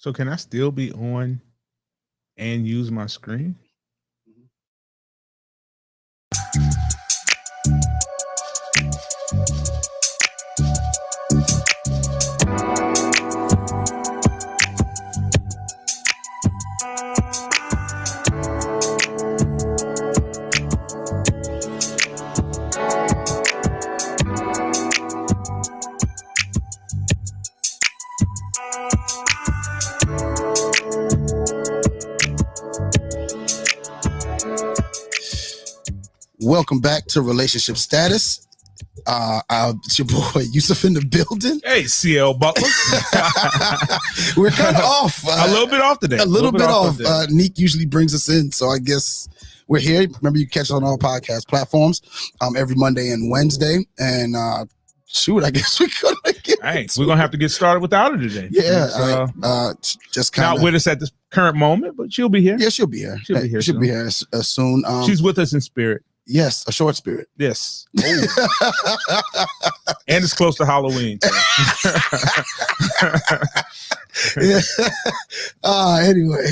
So can I still be on and use my screen? Welcome back to Relationship Status. It's your boy Yusuf in the building. Hey, CL Butler. We're kind of off. A little bit off today. A little bit off. Nique usually brings us in, so I guess we're here. Remember, you catch us on all podcast platforms every Monday and Wednesday. And shoot, I guess we could. Hey, we're gonna have to get started without her today. Yeah, just kind of not with us at this current moment, but she'll be here. Yeah, she'll be here. She'll be here. She'll be here soon. She's with us in spirit. Yes, a short spirit. Yes. And it's close to Halloween. Anyway,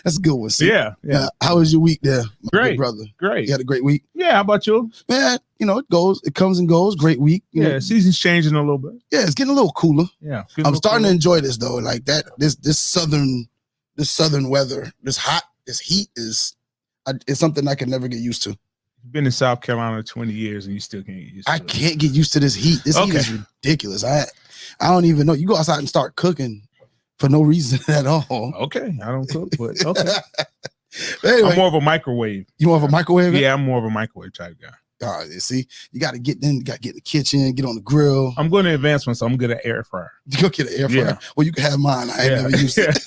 that's a good one. Yeah. How was your week there, my great, brother? Great. You had a great week? Yeah, how about you? Man, it comes and goes. Great week. Season's changing a little bit. Yeah, it's getting a little cooler. Yeah. I'm starting to enjoy this though. Like that, this southern weather, this heat is it's something I can never get used to. You've been in South Carolina 20 years and you still can't get used to it. I can't get used to this heat. This heat is ridiculous. I don't even know. You go outside and start cooking for no reason at all. Okay. I don't cook, but okay. Anyway, I'm more of a microwave. You more of a microwave? Yeah, I'm more of a microwave type guy. See, you got to get in, get in the kitchen, get on the grill. I'm going to advance myself. I'm good at air fryer. You go get an air fryer? Yeah. Well, you can have mine. I ain't never used it.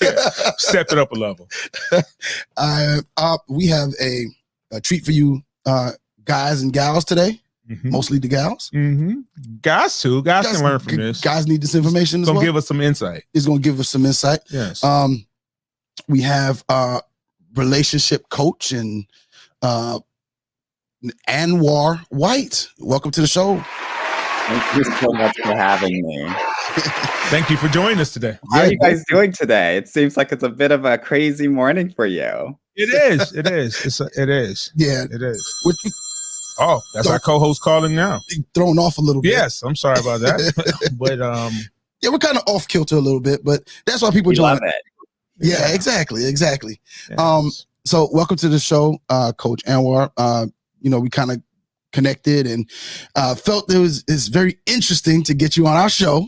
Step it up a level. We have a treat for you guys and gals today. Mm-hmm. Mostly the gals. Mm-hmm. Guys too. Guys can learn from this. Guys need this information as well. It's going to give us some insight. It's going to give us some insight. Yes. We have relationship coach and Anwar White. Welcome to the show. Thank you so much for having me. Thank you for joining us today. How are you guys doing today? It seems like it's a bit of a crazy morning for you. It is. It is. It is. Yeah, it is. That's our co-host calling now. Thrown off a little bit. Yes, I'm sorry about that. But yeah, we're kind of off kilter a little bit, but that's why people join. Love it. Yeah, exactly. Yes. So welcome to the show, Coach Anwar. We kind of connected and felt it's very interesting to get you on our show,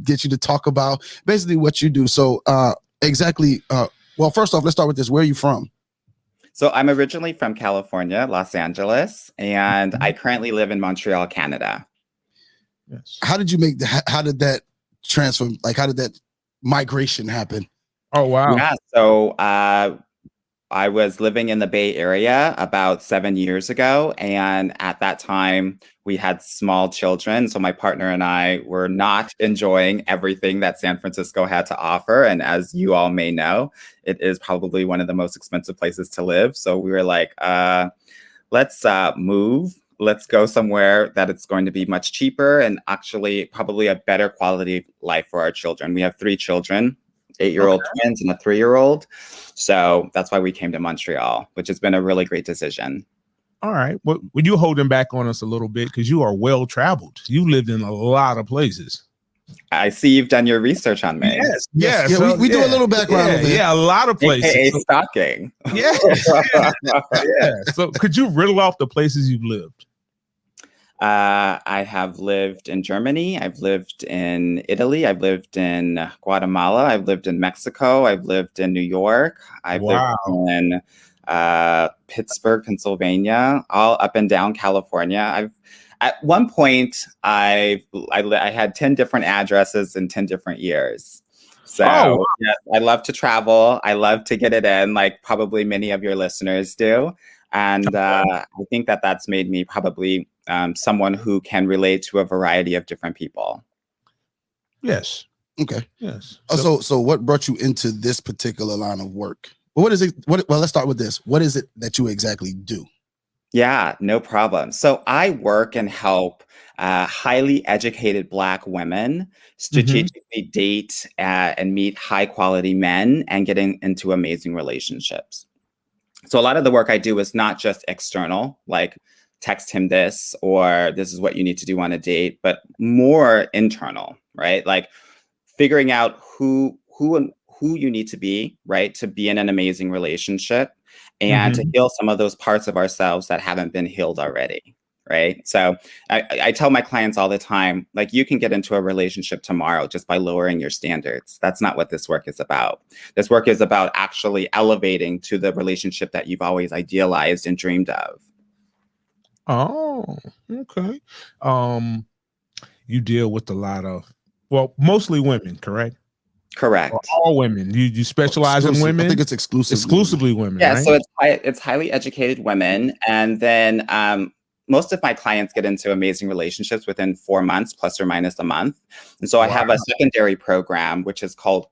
get you to talk about basically what you do. So well, first off, let's start with this. Where are you from? So I'm originally from California, Los Angeles, and I currently live in Montreal, Canada. Yes. How did you make how did that transfer? Like, how did that migration happen? Oh, wow. Yeah. So I was living in the Bay Area about 7 years ago. And at that time, we had small children. So my partner and I were not enjoying everything that San Francisco had to offer. And as you all may know, it is probably one of the most expensive places to live. So we were like, let's move. Let's go somewhere that it's going to be much cheaper and actually probably a better quality of life for our children. We have 3 children. 8-year-old twins and a 3-year-old. So that's why we came to Montreal, which has been a really great decision. All right. Well, when you holding back on us a little bit, because you are well-traveled. You lived in a lot of places. I see you've done your research on me. Yes. Yeah, so we do a little background of it. Yeah, a lot of places. AKA stalking. Yeah. So could you riddle off the places you've lived? I have lived in Germany. I've lived in Italy. I've lived in Guatemala. I've lived in Mexico. I've lived in New York. I've lived in Pittsburgh, Pennsylvania, all up and down California. At one point, I had 10 different addresses in 10 different years. So yes, I love to travel. I love to get it in, like probably many of your listeners do. And I think that's made me probably someone who can relate to a variety of different people. Yes. Okay. Yes. So what brought you into this particular line of work? Well, what is it? Well, let's start with this. What is it that you exactly do? Yeah, no problem. So I work and help highly educated Black women Hmm. strategically date and meet high quality men and getting into amazing relationships. So a lot of the work I do is not just external, like text him this or this is what you need to do on a date, but more internal, right? Like figuring out who you need to be, right, to be in an amazing relationship and to Hmm. heal some of those parts of ourselves that haven't been healed already. Right. So I tell my clients all the time, like you can get into a relationship tomorrow just by lowering your standards. That's not what this work is about. This work is about actually elevating to the relationship that you've always idealized and dreamed of. Oh, okay. Um, you deal with a lot of, well, mostly women, correct? Or Correct. all women? You specialize in Exclusive. I think women? it's exclusively women. Exclusively women, Yeah, right? so it's highly educated women, and then most of my clients get into amazing relationships within 4 months, plus or minus a month. And so I Wow. have a secondary program, which is called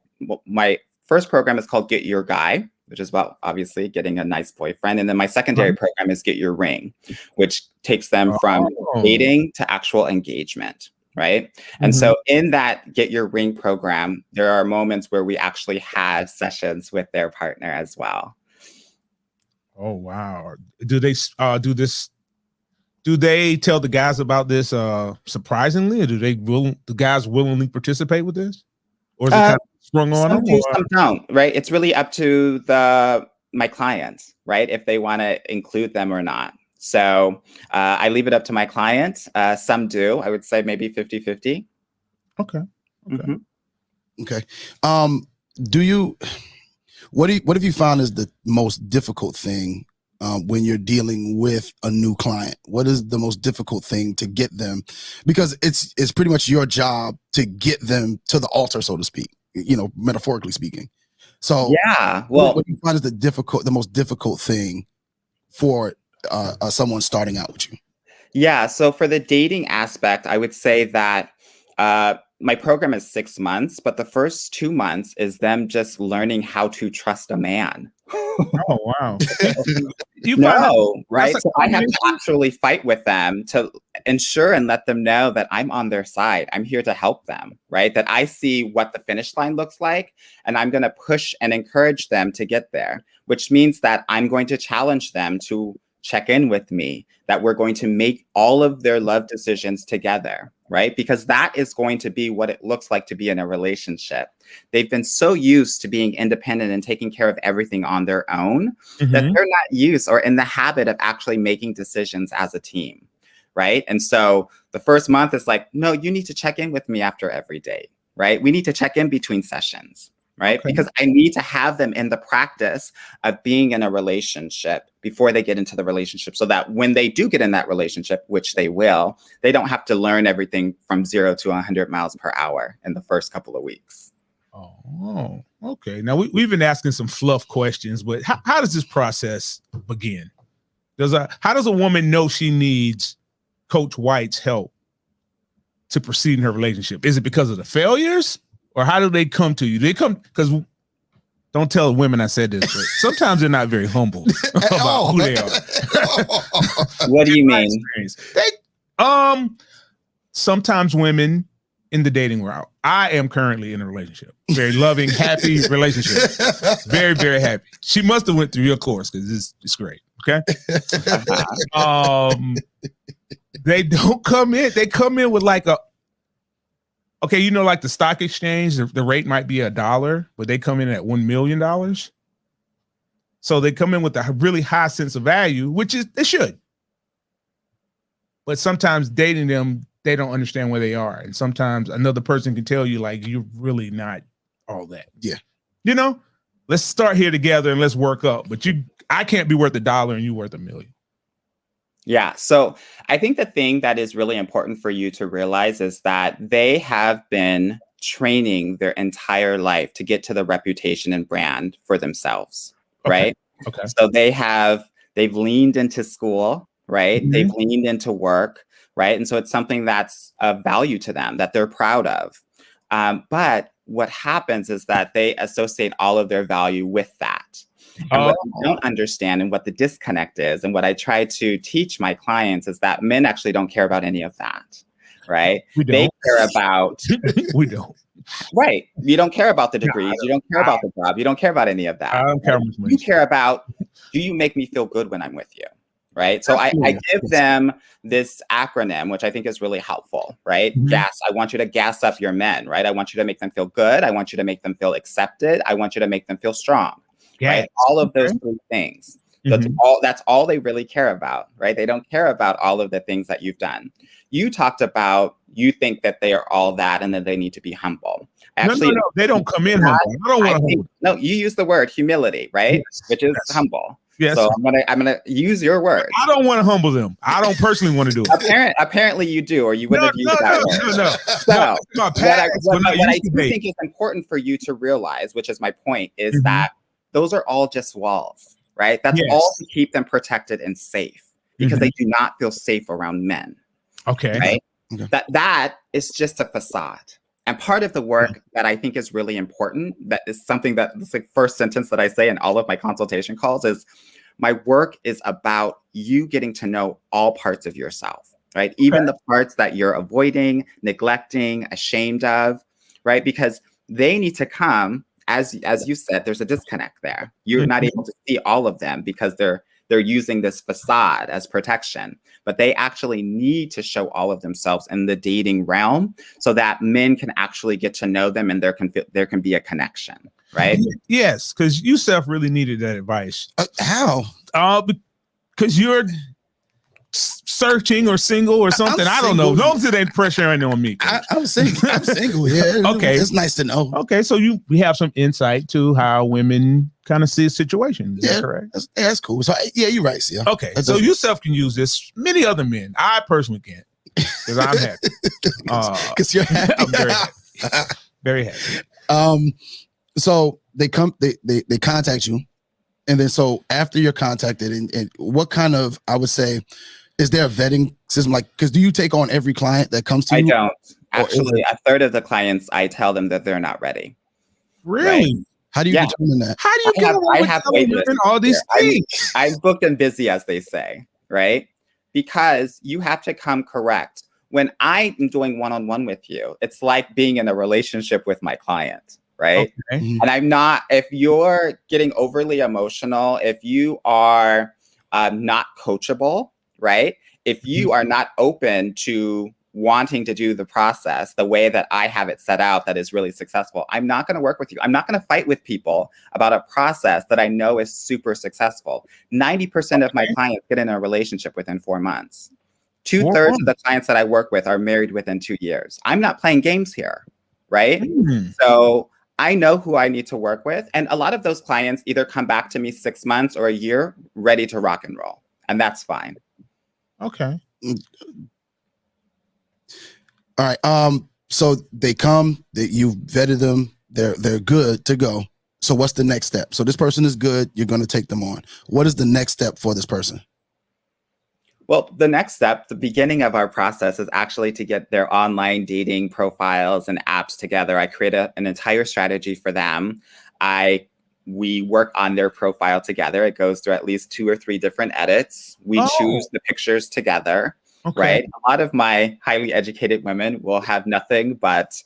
my first program is called Get Your Guy, which is about obviously getting a nice boyfriend, and then my secondary program is Get Your Ring, which takes them from Oh. dating to actual engagement. Right. And Mhm. so in that Get Your Ring program, there are moments where we actually have sessions with their partner as well. Oh wow. Do they do this? Do they tell the guys about this surprisingly, or do the guys willingly participate with this, or is it Uh, kind of sprung on some them? do, Or some don't, right? It's really up to the my clients, right? If they want to include them or not. So I leave it up to my clients. Some do. I would say maybe 50-50. okay, okay. Mhm. Okay. Um, do you what have you found is the most difficult thing when you're dealing with a new client? What is the most difficult thing to get them? Because it's pretty much your job to get them to the altar, so to speak. You know, metaphorically speaking. So, Yeah. what Well, do you find is the most difficult thing for someone starting out with you? yeah. So for the dating aspect, I would say that my program is 6 months, but the first 2 months is them just learning how to trust a man. Oh wow. You find that No, that's right? a So I common have to issue? actually fight with them to ensure and let them know that I'm on their side. I'm here to help them, right? That I see what the finish line looks like, and I'm going to push and encourage them to get there, which means that I'm going to challenge them to check in with me, that we're going to make all of their love decisions together, right? Because that is going to be what it looks like to be in a relationship. They've been so used to being independent and taking care of everything on their own that Mhm. they're not used or in the habit of actually making decisions as a team. Right. And so the first month is like, no, you need to check in with me after every day. Right. We need to check in between sessions. Right. Okay. Because I need to have them in the practice of being in a relationship before they get into the relationship so that when they do get in that relationship, which they will, they don't have to learn everything from 0 to 100 miles per hour in the first couple of weeks. Oh, okay. Now we've been asking some fluff questions, but how does this process begin? How does a woman know she needs Coach White's help to proceed in her relationship? Is it because of the failures, or how do they come to you? They come because don't tell women I said this, but sometimes they're not very humble about who they are. What do you My mean? experience. Sometimes women in the dating route. I am currently in a relationship, very loving, happy relationship, very, very happy. She must have went through your course because it's great. Okay. They don't come in. They come in with like okay, you know, like the stock exchange, the rate might be $1, but they come in at $1 million. So they come in with a really high sense of value, which is they should. But sometimes dating them, they don't understand where they are. And sometimes another person can tell you, like, you're really not all that. Yeah. You know, let's start here together and let's work up. But I can't be worth $1 and you worth $1 million. Yeah. So I think the thing that is really important for you to realize is that they have been training their entire life to get to the reputation and brand for themselves. Okay. Right. Okay. So they've leaned into school, right? Mhm. They've leaned into work, right? And so it's something that's of value to them that they're proud of. But what happens is that they associate all of their value with that. And what they don't understand and what the disconnect is, and what I try to teach my clients is that men actually don't care about any of that, right? We don't. They care about... We don't. Right. You don't care about the degrees. You don't care about the job. You don't care about any of that. I don't care much money. You care about, do you make me feel good when I'm with you? Right. So I give them this acronym, which I think is really helpful, right? GAS. I want you to gas up your men, right? I want you to make them feel good. I want you to make them feel accepted. I want you to make them feel strong. Right. All of those three things. That's all they really care about, right? They don't care about all of the things that you've done. You talked about, you think that they are all that and that they need to be humble. Actually, no, they don't come in humble. I don't want to humble. No, you use the word humility, right? Yes, which is humble. Yes. So I'm gonna use your word. I don't want to humble them. I don't personally want to do it. Apparently you do, or you wouldn't have used that word. No. What I do think is important for you to realize, which is my point, is that those are all just walls, right? That's all to keep them protected and safe, because they do not feel safe around men. Okay. Right? Okay. That is just a facade. And part of the work that I think is really important, that is something that it's like first sentence that I say in all of my consultation calls, is my work is about you getting to know all parts of yourself, right? Even the parts that you're avoiding, neglecting, ashamed of, right? Because they need to come, as you said, there's a disconnect there. You're not able to see all of them because they're using this facade as protection, but they actually need to show all of themselves in the dating realm so that men can actually get to know them and there can be a connection, right? Yes, because Yusuf really needed that advice. How? Because you're searching or single or something. I don't know. Don't say that pressure on me. I'm single. I'm single. Yeah. Okay. It's nice to know. Okay. So we have some insight to how women kind of see a situation. Is that correct? That's cool. So yeah, you're right, Sia. Okay. So Yusuf can use this. Many other men. I personally can't. Because I'm happy. Because you're happy. I'm very happy. Very happy. So they contact you. And then so after you're contacted, and what kind of, I would say, is there a vetting system? Like, because do you take on every client that comes to you? I don't. Actually, a third of the clients, I tell them that they're not ready. Really? Right? How do you determine that? How do you get I have wait lists all these things? I'm booked and busy, as they say, right? Because you have to come correct. When I'm doing one-on-one with you, it's like being in a relationship with my client. Right. Okay. And I'm not, if you're getting overly emotional, if you are not coachable, right? If you are not open to wanting to do the process the way that I have it set out that is really successful, I'm not going to work with you. I'm not going to fight with people about a process that I know is super successful. 90% of my clients get in a relationship within 4 months. 2/3 of the clients that I work with are married within 2 years. I'm not playing games here, right? So I know who I need to work with. And a lot of those clients either come back to me 6 months or a year ready to rock and roll. And that's fine. Okay. All right. So they come, that you've vetted them, they're good to go. So what's the next step? So this person is good, you're going to take them on. What is the next step for this person? Well, the next step, the beginning of our process, is actually to get their online dating profiles and apps together. I create an entire strategy for them. We work on their profile together. It goes through at least 2 or 3 different edits. We choose the pictures together, right? A lot of my highly educated women will have nothing but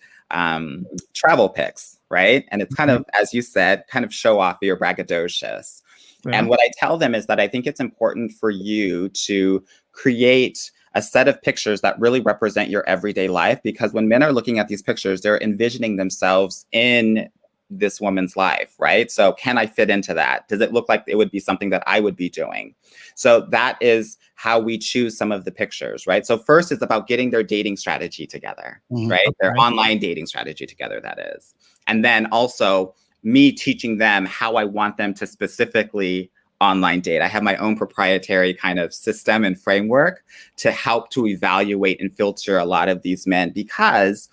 travel pics, right? And it's kind of, as you said, kind of show off or braggadocious. Yeah. And what I tell them is that I think it's important for you to create a set of pictures that really represent your everyday life, because when men are looking at these pictures, they're envisioning themselves in this woman's life, right? So can I fit into that? Does it look like it would be something that I would be doing? So that is how we choose some of the pictures, right? So first it's about getting their dating strategy together, right? Their online dating strategy together, that is. And then also me teaching them how I want them to specifically online date. I have my own proprietary kind of system and framework to help to evaluate and filter a lot of these men, because,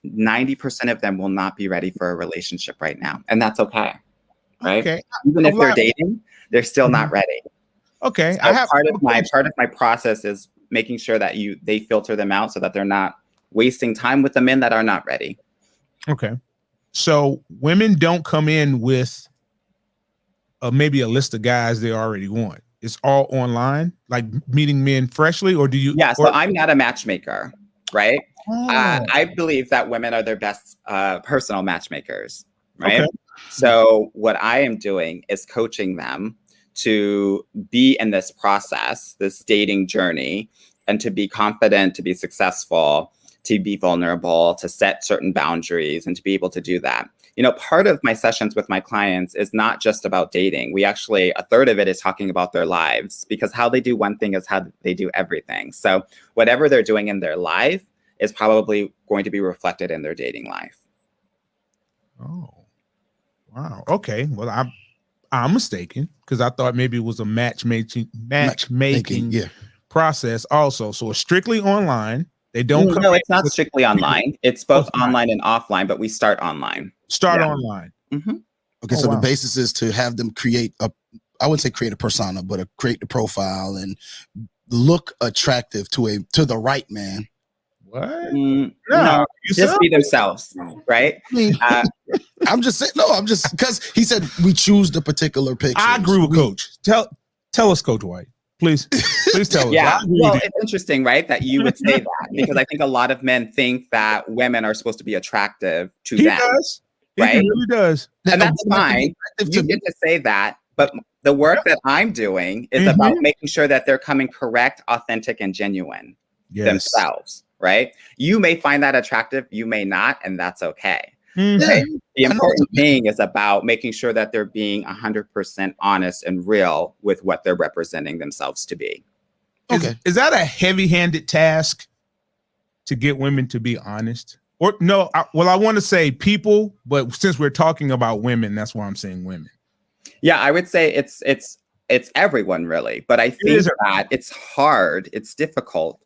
90% of them will not be ready for a relationship right now. And that's okay. Right. Okay. Even if they're dating, they're still not ready. Okay. So part of my process is making sure that they filter them out so that they're not wasting time with the men that are not ready. Okay. So women don't come in with maybe a list of guys they already want. It's all online, like meeting men freshly, or do you? Yeah, so I'm not a matchmaker, right? Oh, I believe that women are their best personal matchmakers, right? okay. So what I am doing is coaching them to be in this process, this dating journey, and to be confident, to be successful, to be vulnerable, to set certain boundaries, and to be able to do that. Part of my sessions with my clients is not just about dating. We actually, a third of it is talking about their lives, because how they do one thing is how they do everything. So whatever they're doing in their life is probably going to be reflected in their dating life. Oh, wow. Okay. Well, I'm mistaken, because I thought maybe it was a matchmaking Yeah. process also. So it's strictly online. They don't come No, in it's not with- strictly online. It's Oh, both it's not. online and offline, but we start online. Start Yeah. online. Mm-hmm. Okay, Oh, so wow. the basis is to have them create I wouldn't say create a persona, but create the profile and look attractive to the right man. What? No, just be themselves, right? I mean, I'm just saying, because he said we choose the particular picture. I agree with Coach. Tell us, Coach White, please tell us. Yeah, well, it's interesting, right, that you would say that, because I think a lot of men think that women are supposed to be attractive to them. Does. Right? He really does. And that's fine. You get to say that, but the work that I'm doing is about making sure that they're coming correct, authentic, and genuine themselves, right? You may find that attractive, you may not, and that's okay. Right? The important thing is about making sure that they're being 100% honest and real with what they're representing themselves to be. Okay. Is that a heavy-handed task to get women to be honest? Or no, I want to say people, but since we're talking about women, that's why I'm saying women. Yeah, I would say it's everyone, really. But I think that it's hard, it's difficult,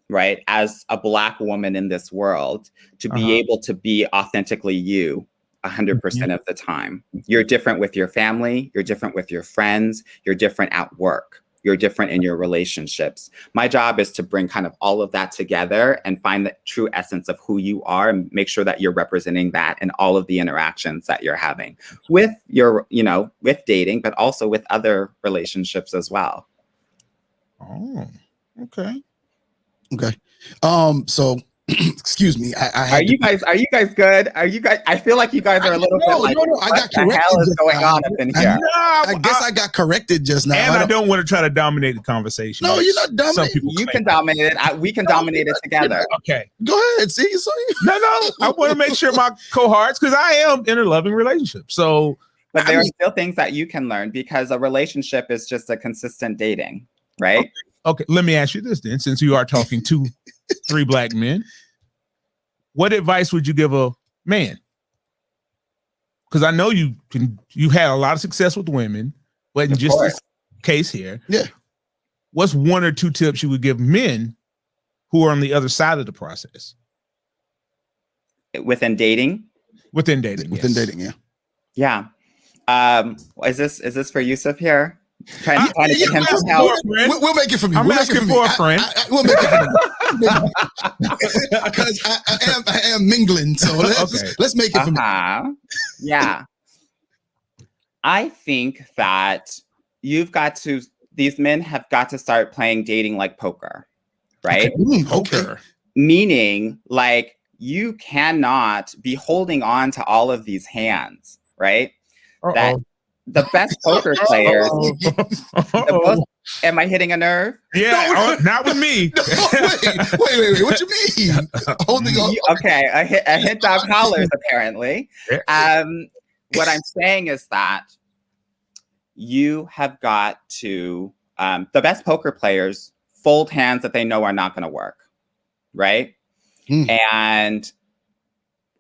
right, as a Black woman in this world, to be able to be authentically you 100% of the time. You're different with your family, you're different with your friends, you're different at work, you're different in your relationships. My job is to bring kind of all of that together and find the true essence of who you are and make sure that you're representing that in all of the interactions that you're having with your, with dating, but also with other relationships as well. Oh, okay. Okay. So excuse me. Are you guys good? Are you guys? I feel like you guys are a little bit like, no. I got corrected. What the hell is going on up in here? I guess I got corrected just now. And I don't want to try to dominate the conversation. No, you're not dominating. You can dominate it. We can dominate it together. Okay. Go ahead. See, No. I want to make sure my cohorts, because I am in a loving relationship. So, but there are still things that you can learn, because a relationship is just a consistent dating, right? Okay. Let me ask you this then, since you are talking to 3 Black men. What advice would you give a man? Because I know you had a lot of success with women, but in just this case here, what's 1 or 2 tips you would give men who are on the other side of the process? Within dating? Within dating, yeah. Is this for Yusuf here? Trying to get him some help. We'll make it from you. I'm asking for a friend. We'll make it from you. Because I am mingling, so let's make it from you. Yeah. I think that these men have got to start playing dating like poker, right? Poker. Meaning, like, you cannot be holding on to all of these hands, right? That the best poker players. Am I hitting a nerve? Yeah, not with me. Wait. What you mean? Holding on. Okay, a hit dog hollers apparently. What I'm saying is that you have got to the best poker players fold hands that they know are not going to work, right? And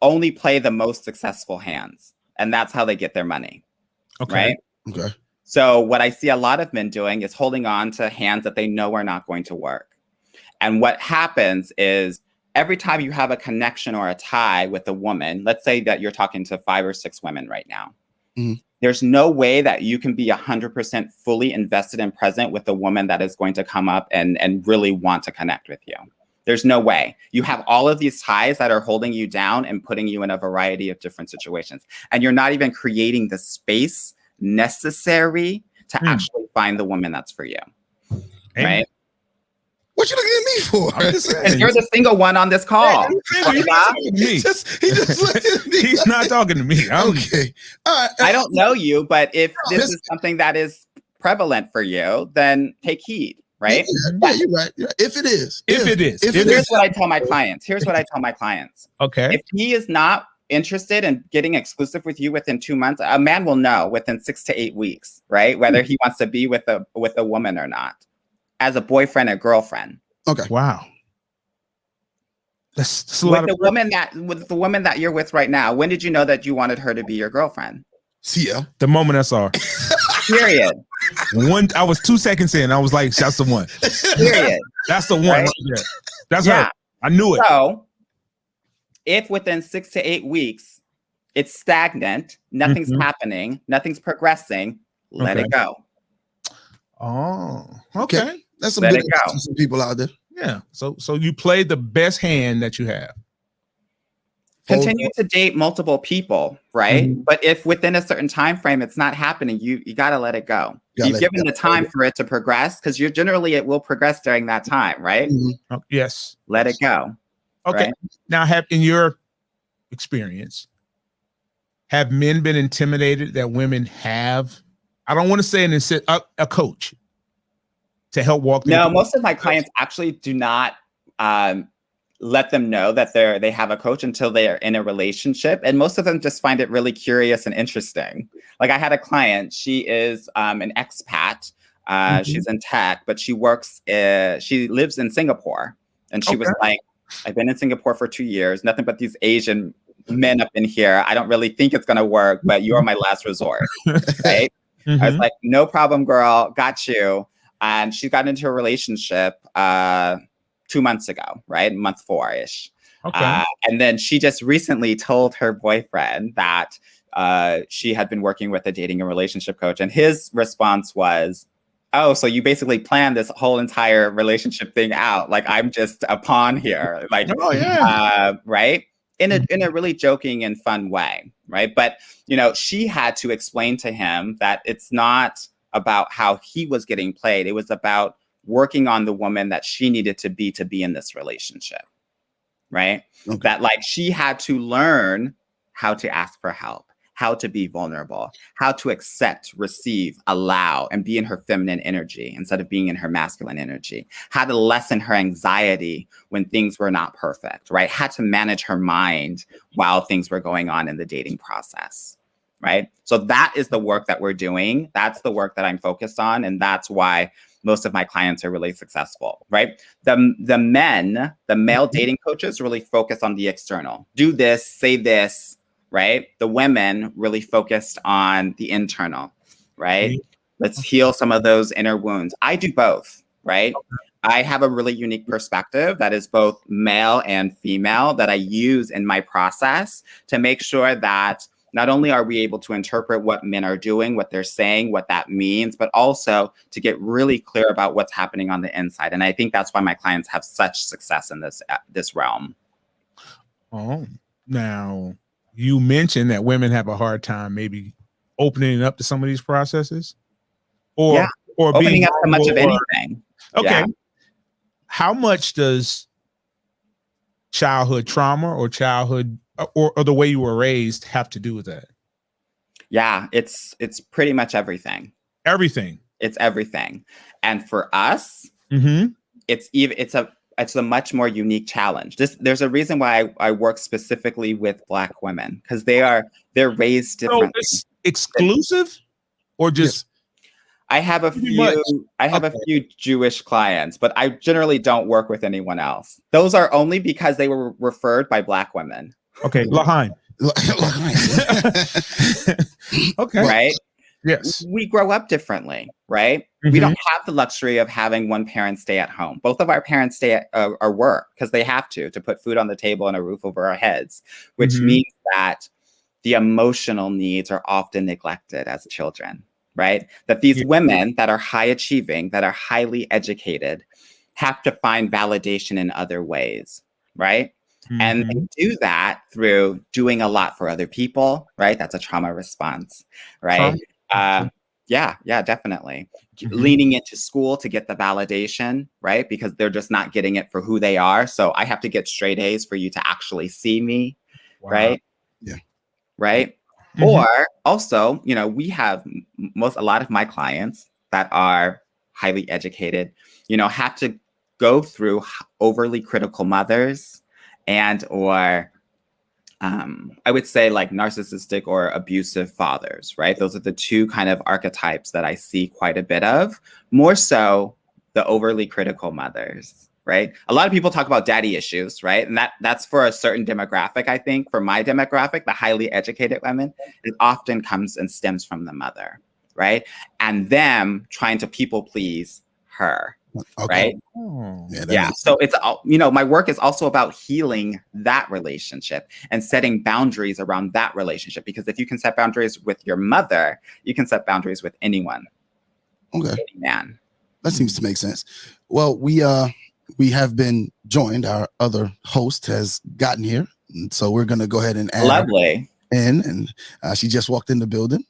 only play the most successful hands, and that's how they get their money. Right? Okay. So what I see a lot of men doing is holding on to hands that they know are not going to work. And what happens is every time you have a connection or a tie with a woman, let's say that you're talking to 5 or 6 women right now. There's no way that you can be 100% fully invested and present with a woman that is going to come up and really want to connect with you. There's no way. You have all of these ties that are holding you down and putting you in a variety of different situations. And you're not even creating the space necessary to actually find the woman that's for you. Amen. Right? What you looking at me for? I'm just saying. And you're the single one on this call. He's not talking to me. He just looked at me. He's not talking to me. Okay. All right. I don't know you, but if this is something that is prevalent for you, then take heed, right? Yeah, you're right. If it is. Here's what I tell my clients. Okay. If he is not interested in getting exclusive with you within 2 months, a man will know within 6 to 8 weeks, right? Whether he wants to be with a woman or not, as a boyfriend or girlfriend. Okay. Wow. That's a with lot the woman that you're with right now. When did you know that you wanted her to be your girlfriend? CL. The moment I saw her. Period. I was 2 seconds in. I was like, that's the one. Period. That's the one. Right there. That's her. I knew it. So if within 6 to 8 weeks it's stagnant, nothing's happening, nothing's progressing, let it go. Oh, okay. That's some good some people out there. Yeah. So you play the best hand that you have. Continue to date multiple people, right? But if within a certain time frame it's not happening, you got to let it go. You've given the time for it to progress, because it will progress during that time, right? Oh, yes. Let it go. Okay. Right? Now, in your experience, have men been intimidated that women have? I don't want to say a coach to help walk them. No, most of my clients actually do not let them know that they have a coach until they are in a relationship. And most of them just find it really curious and interesting. Like, I had a client, she is an expat. She's in tech, but she lives in Singapore. And she was like, I've been in Singapore for 2 years, nothing but these Asian men up in here. I don't really think it's going to work, but you're my last resort. Right? I was like, no problem, girl. Got you. And she got into a relationship 2 months ago, right? Month 4-ish. Okay. And then she just recently told her boyfriend that she had been working with a dating and relationship coach. And his response was, oh, so you basically planned this whole entire relationship thing out. Like, I'm just a pawn here. Like, right? In a really joking and fun way, right? But, she had to explain to him that it's not about how he was getting played. It was about working on the woman that she needed to be in this relationship, right? Okay. That, like, she had to learn how to ask for help, how to be vulnerable, how to accept, receive, allow, and be in her feminine energy instead of being in her masculine energy, how to lessen her anxiety when things were not perfect, right? How to manage her mind while things were going on in the dating process, right? So that is the work that we're doing. That's the work that I'm focused on. And that's why most of my clients are really successful, right? The male dating coaches really focus on the external. Do this, say this, right? The women really focused on the internal, right? Let's heal some of those inner wounds. I do both, right? I have a really unique perspective that is both male and female that I use in my process to make sure that not only are we able to interpret what men are doing, what they're saying, what that means, but also to get really clear about what's happening on the inside. And I think that's why my clients have such success in this realm. Oh, now you mentioned that women have a hard time maybe opening up to some of these processes, or opening up to much of anything. Okay. Yeah. How much does childhood trauma or childhood or the way you were raised have to do with that? Yeah, it's pretty much everything. Everything. It's everything. And for us, it's a much more unique challenge. There's a reason why I work specifically with Black women, because they're raised differently. So it's exclusive or just I have a few Jewish clients, but I generally don't work with anyone else. Those are only because they were referred by Black women. Okay, Lahaim. Okay. Right? Yes. We grow up differently, right? We don't have the luxury of having one parent stay at home. Both of our parents stay at work because they have to put food on the table and a roof over our heads, which means that the emotional needs are often neglected as children, right? That these women that are high achieving, that are highly educated, have to find validation in other ways, right? And they do that through doing a lot for other people, right? That's a trauma response, right? Yeah, definitely. Leaning into school to get the validation, right? Because they're just not getting it for who they are. So I have to get straight A's for you to actually see me, right? Yeah. Right. Or also, we have a lot of my clients that are highly educated, have to go through overly critical mothers and or I would say like narcissistic or abusive fathers, right? Those are the two kind of archetypes that I see quite a bit of, more so the overly critical mothers, right? A lot of people talk about daddy issues, right? And that's for a certain demographic. I think for my demographic, the highly educated women, it often comes and stems from the mother, right? And them trying to people please her. Okay. Right. Yeah. So it's my work is also about healing that relationship and setting boundaries around that relationship. Because if you can set boundaries with your mother, you can set boundaries with anyone. Okay. Any man. That seems to make sense. Well, we have been joined. Our other host has gotten here, and so we're going to go ahead and add Lovely. and she just walked in the building.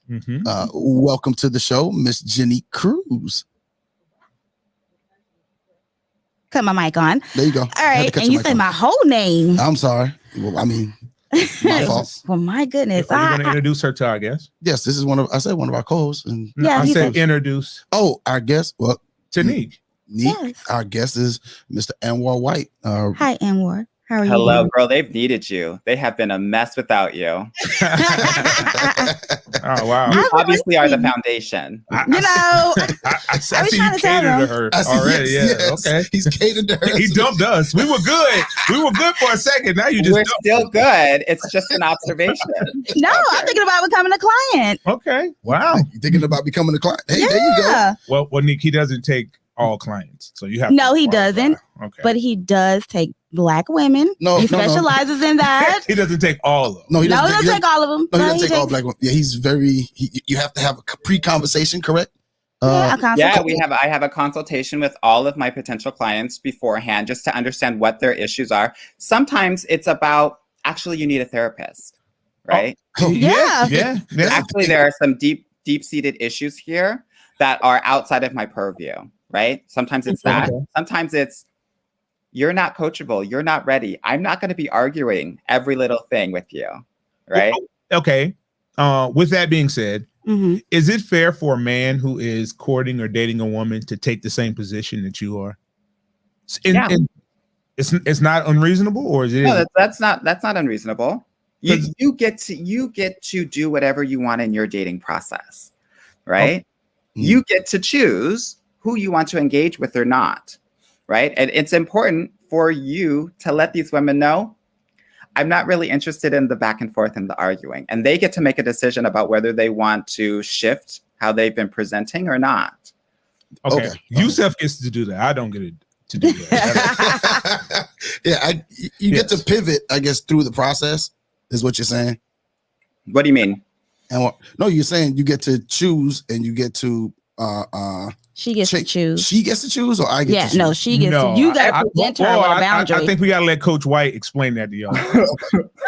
Welcome to the show, Miss Jenny Cruz. Cut my mic on. There you go. All right. And you said my whole name. I'm sorry. Well, I mean, my fault. Well, my goodness. Are you going to introduce her to our guest? Yes, this is one of our co-hosts. And I said introduce. Oh, our guest. Well, to Nique. Yes. Our guest is Mr. Anwar White. Hi, Anwar. How are you? Hello, girl. They've needed you. They have been a mess without you. Oh, wow. You obviously are the foundation. I see you catered to her already. Yes. Okay. He's catered to her. He dumped us. We were good. We were good for a second. Now you just We're still good. It's just an observation. No, I'm thinking about becoming a client. Okay. Wow. You thinking about becoming a client? Hey, there you go. Well, Nique, he doesn't take all clients. So you have No, he doesn't. Okay. But he does take Black women. He specializes in that. He doesn't take all of them. No, he doesn't take all of them. No, he doesn't take all Black women. Yeah, he's very. You have to have a pre-conversation, correct? I have a consultation with all of my potential clients beforehand just to understand what their issues are. Sometimes it's about actually you need a therapist, right? Yeah. Actually, there are some deep-seated issues here that are outside of my purview, right? Sometimes it's that. Sometimes it's you're not coachable. You're not ready. I'm not going to be arguing every little thing with you, right? Okay. With that being said, is it fair for a man who is courting or dating a woman to take the same position that you are? It's not unreasonable, or is it? No, that's not unreasonable. You get to do whatever you want in your dating process, right? You get to choose who you want to engage with or not, right? And it's important for you to let these women know, I'm not really interested in the back and forth and the arguing. And they get to make a decision about whether they want to shift how they've been presenting or not. Okay. Yusuf gets to do that. I don't get to do that. You get to pivot, I guess, through the process, is what you're saying. What do you mean? And no, you're saying you get to choose and you get to she gets to choose. She gets to choose, or I get to choose? No, she gets to. You got to present her with a boundary. I think we got to let Coach White explain that to y'all.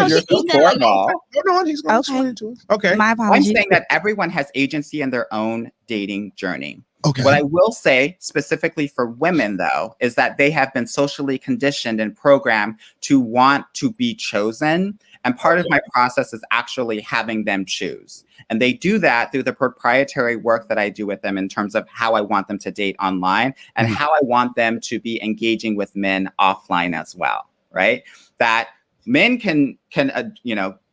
You're so formal. He's going to explain it to us. Okay. My apologies. I'm saying that everyone has agency in their own dating journey. Okay. What I will say specifically for women, though, is that they have been socially conditioned and programmed to want to be chosen. And part of my process is actually having them choose. And they do that through the proprietary work that I do with them in terms of how I want them to date online and how I want them to be engaging with men offline as well, right? That men can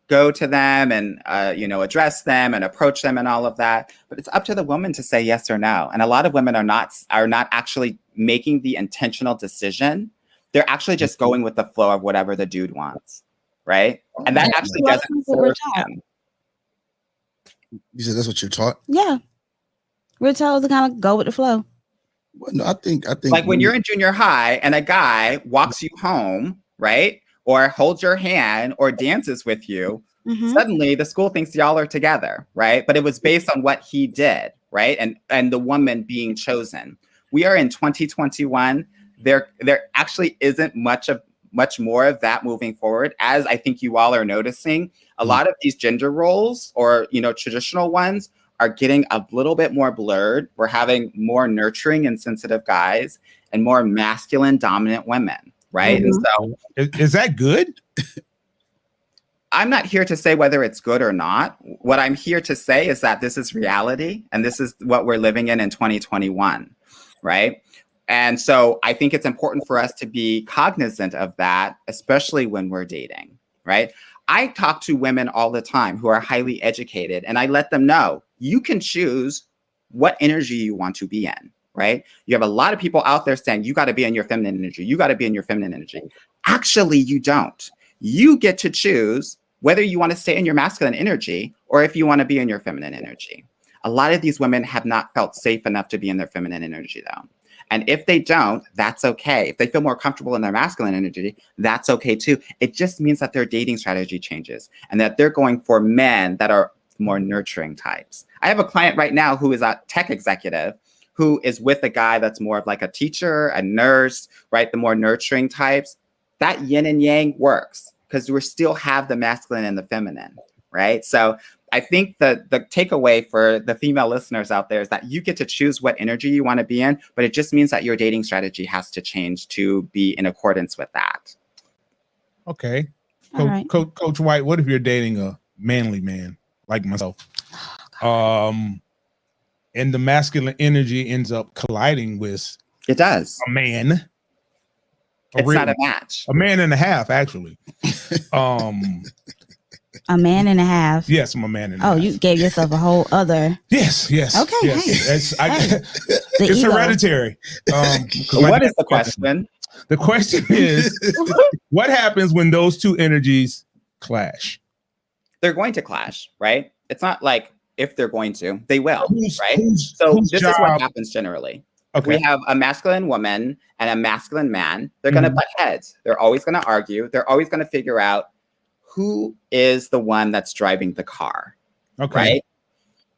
go to them and, address them and approach them and all of that. But it's up to the woman to say yes or no. And a lot of women are not actually making the intentional decision. They're actually just going with the flow of whatever the dude wants. Right. And that actually doesn't serve them. You said that's what you're taught? Yeah. We're told to kind of go with the flow. Well, no, I think like when you're in junior high and a guy walks you home, right? Or holds your hand or dances with you, suddenly the school thinks y'all are together, right? But it was based on what he did, right? And the woman being chosen. We are in 2021. there actually isn't much more of that moving forward, as I think you all are noticing. A lot of these gender roles, or traditional ones, are getting a little bit more blurred. We're having more nurturing and sensitive guys and more masculine dominant women, right? And so is that good? I'm not here to say whether it's good or not. What I'm here to say is that this is reality, and this is what we're living in 2021, right? And so I think it's important for us to be cognizant of that, especially when we're dating, right? I talk to women all the time who are highly educated, and I let them know you can choose what energy you want to be in, right? You have a lot of people out there saying you got to be in your feminine energy. You got to be in your feminine energy. Actually, you don't. You get to choose whether you want to stay in your masculine energy or if you want to be in your feminine energy. A lot of these women have not felt safe enough to be in their feminine energy, though. And if they don't, that's okay. If they feel more comfortable in their masculine energy, that's okay too. It just means that their dating strategy changes and that they're going for men that are more nurturing types. I have a client right now who is a tech executive who is with a guy that's more of like a teacher, a nurse, right? The more nurturing types. That yin and yang works because we still have the masculine and the feminine, right? So I think the takeaway for the female listeners out there is that you get to choose what energy you want to be in, but it just means that your dating strategy has to change to be in accordance with that. Okay. Coach White, what if you're dating a manly man like myself? And the masculine energy ends up colliding with a man. It's not a match. A man and a half, actually. A man and a half. Yes, I'm a man and a half. Oh, you gave yourself a whole other. Yes. Okay. Yes. Hey. It's hereditary. What is the question? The question is, what happens when those two energies clash? They're going to clash, right? It's not like if they're going to, they will, right? This is what happens generally. Okay. We have a masculine woman and a masculine man. They're going to butt heads. They're always going to argue. They're always going to figure out who is the one that's driving the car. Okay.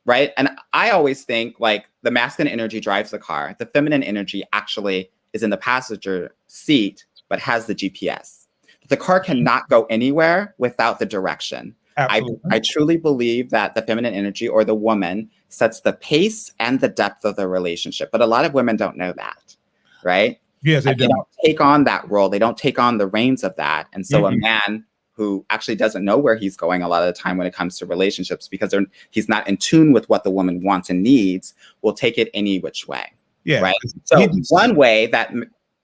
Right. And I always think like the masculine energy drives the car. The feminine energy actually is in the passenger seat, but has the GPS. The car cannot go anywhere without the direction. I truly believe that the feminine energy or the woman sets the pace and the depth of the relationship. But a lot of women don't know that, right? Yes, they don't take on that role. They don't take on the reins of that. And so a man who actually doesn't know where he's going a lot of the time when it comes to relationships because he's not in tune with what the woman wants and needs will take it any which way. Yeah. Right. So one way that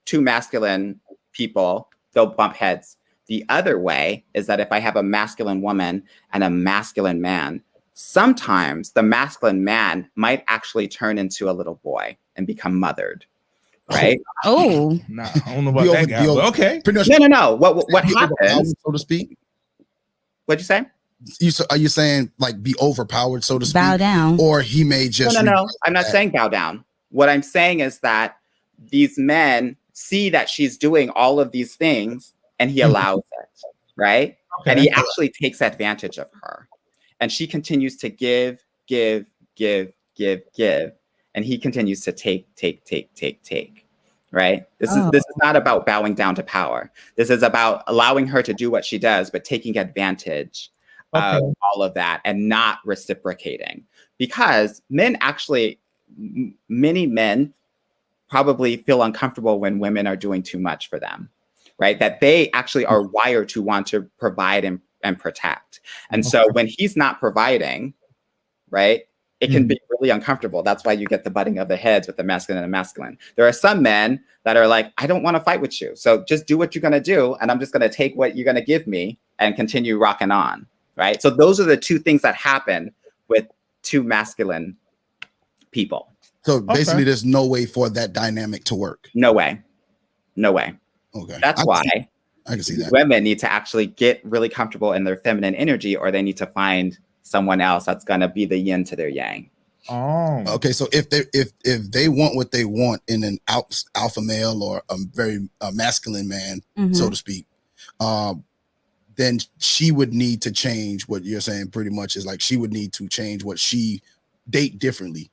two masculine people, they'll bump heads. The other way is that if I have a masculine woman and a masculine man, sometimes the masculine man might actually turn into a little boy and become mothered. Right? Oh, no, I don't know about that guy. Okay. No. What happens, so to speak? What'd you say? Are you saying like be overpowered, so to speak? Bow down. Or he may just No. I'm not saying bow down. What I'm saying is that these men see that she's doing all of these things and he allows it, right? Okay. And he actually takes advantage of her. And she continues to give. And he continues to take, right? This is not about bowing down to power. This is about allowing her to do what she does, but taking advantage of all of that and not reciprocating. Because many men probably feel uncomfortable when women are doing too much for them, right? That they actually are wired to want to provide and protect. And so when he's not providing, right, it can be really uncomfortable. That's why you get the butting of the heads with the masculine and the masculine. There are some men that are like, I don't want to fight with you. So just do what you're going to do. And I'm just going to take what you're going to give me and continue rocking on, right? So those are the two things that happen with two masculine people. So basically there's no way for that dynamic to work. No way. Okay. That's why I can see that women need to actually get really comfortable in their feminine energy, or they need to find someone else that's going to be the yin to their yang. Oh, okay. So if they want what they want in an alpha male or a very masculine man, so to speak, then she would need to change. What you're saying pretty much is like she would need to change what she date differently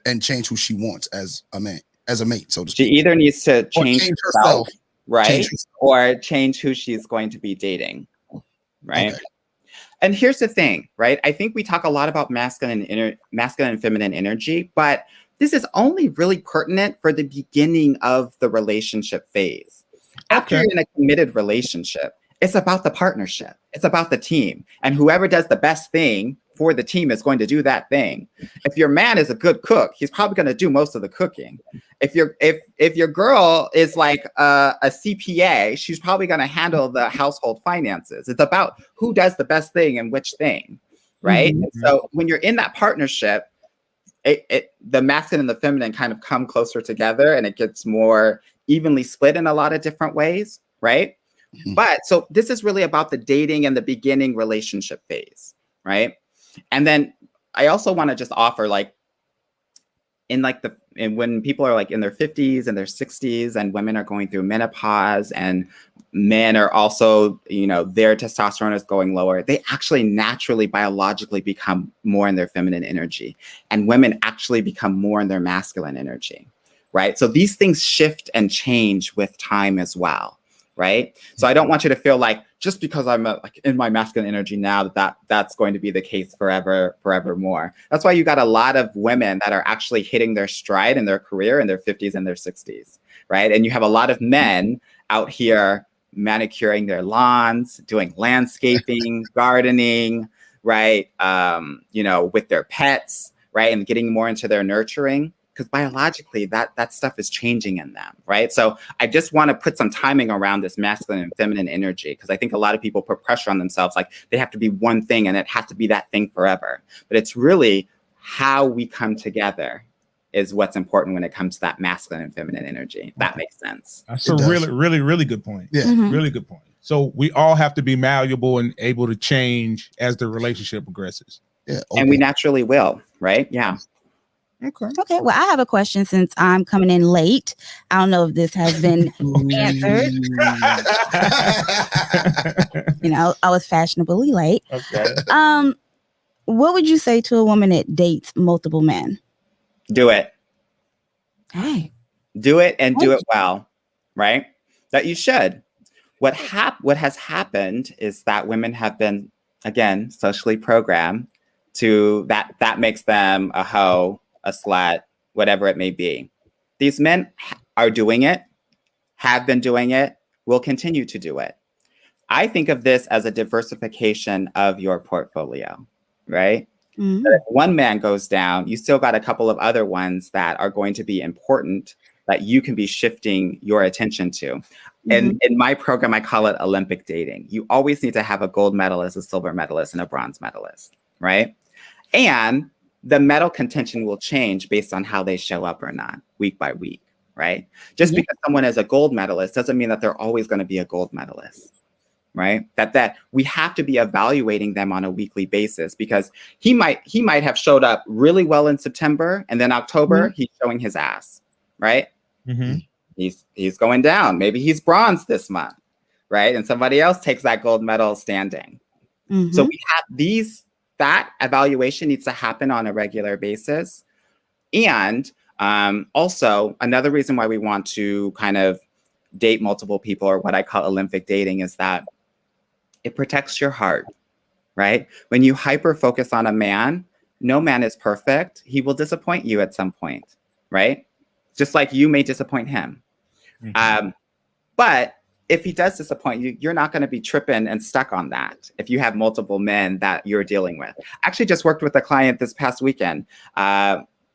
and change who she wants as a man. as a mate, so to She speak. either needs to change herself, right? Or change who she's going to be dating, right? Okay. And here's the thing, right? I think we talk a lot about masculine and feminine energy, but this is only really pertinent for the beginning of the relationship phase. After you're in a committed relationship, it's about the partnership. It's about the team. And whoever does the best thing for the team is going to do that thing. If your man is a good cook, he's probably going to do most of the cooking. If your girl is like a CPA, she's probably going to handle the household finances. It's about who does the best thing and which thing, right? Mhm. And so when you're in that partnership, the masculine and the feminine kind of come closer together, and it gets more evenly split in a lot of different ways, right? Mhm. But so this is really about the dating and the beginning relationship phase, right? And then I also want to just offer, like, when people are like in their 50s and their 60s, and women are going through menopause, and men are also, their testosterone is going lower, they actually naturally biologically become more in their feminine energy, and women actually become more in their masculine energy, right? So these things shift and change with time as well, right? So I don't want you to feel like just because I'm like in my masculine energy now that's going to be the case forevermore. That's why you got a lot of women that are actually hitting their stride in their career in their 50s and their 60s, right? And you have a lot of men out here manicuring their lawns, doing landscaping, gardening, right? With their pets, right? And getting more into their nurturing, because biologically that stuff is changing in them, right? So I just want to put some timing around this masculine and feminine energy, because I think a lot of people put pressure on themselves, like they have to be one thing and it has to be that thing forever. But it's really how we come together is what's important when it comes to that masculine and feminine energy. If that makes sense. That's a really, really, really good point. Yeah. Mhm. Really good point. So we all have to be malleable and able to change as the relationship progresses. Yeah. And we naturally will, right? Yeah. Okay. Okay. Well, I have a question since I'm coming in late. I don't know if this has been answered. I was fashionably late. Okay. What would you say to a woman that dates multiple men? Do it. Hey. Do it, and do it well, right? That you should. What has happened is that women have been, again, socially programmed to that makes them a hoe, a slut, whatever it may be. These men are doing it, have been doing it, will continue to do it. I think of this as a diversification of your portfolio, right? Mhm. If one man goes down, you still got a couple of other ones that are going to be important that you can be shifting your attention to. And in my program, I call it Olympic dating. You always need to have a gold medalist, a silver medalist, and a bronze medalist, right? And the medal contention will change based on how they show up or not, week by week, right? Just because someone is a gold medalist doesn't mean that they're always going to be a gold medalist, right? That we have to be evaluating them on a weekly basis, because he might have showed up really well in September, and then October he's showing his ass, right? Mm-hmm. He's going down. Maybe he's bronze this month, right? And somebody else takes that gold medal standing. So we have that evaluation needs to happen on a regular basis. And also another reason why we want to kind of date multiple people, or what I call Olympic dating, is that it protects your heart, right? When you hyper focus on a man, no man is perfect. He will disappoint you at some point, right? Just like you may disappoint him. But if he does disappoint you, you're not going to be tripping and stuck on that if you have multiple men that you're dealing with. I actually just worked with a client this past weekend.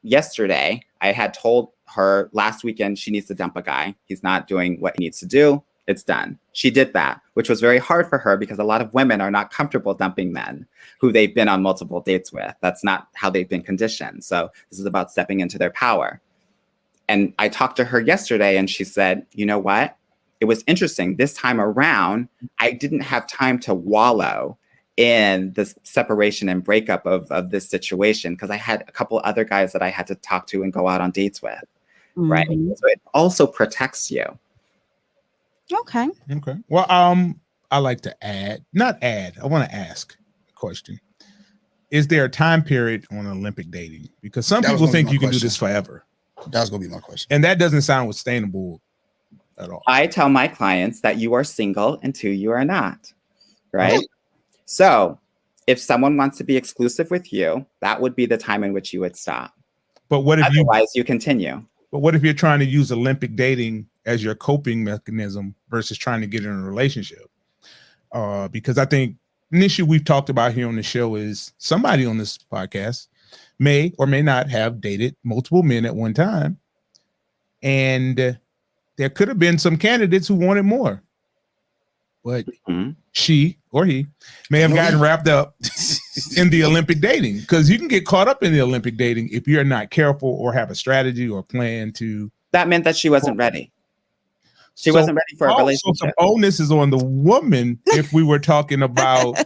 Yesterday, I had told her last weekend she needs to dump a guy. He's not doing what he needs to do. It's done. She did that, which was very hard for her, because a lot of women are not comfortable dumping men who they've been on multiple dates with. That's not how they've been conditioned. So this is about stepping into their power. And I talked to her yesterday, and she said, you know what? It was interesting. This time around, I didn't have time to wallow in the separation and breakup of this situation, because I had a couple other guys that I had to talk to and go out on dates with, right? So it also protects you. Okay. Well, I like to I want to ask a question. Is there a time period on Olympic dating? Because some people think you can do this forever. That was gonna be my question. And that doesn't sound sustainable at all. I tell my clients that you are single until you are not, right? So if someone wants to be exclusive with you, that would be the time in which you would stop. But what if Otherwise, you continue. But what if you're trying to use Olympic dating as your coping mechanism versus trying to get in a relationship? Because I think an issue we've talked about here on the show is somebody on this podcast may or may not have dated multiple men at one time. And there could have been some candidates who wanted more. But she or he may have gotten wrapped up in the Olympic dating, because you can get caught up in the Olympic dating if you're not careful or have a strategy or plan to. That meant that she wasn't ready. She wasn't ready for a relationship. So the onus is on the woman if we were talking about.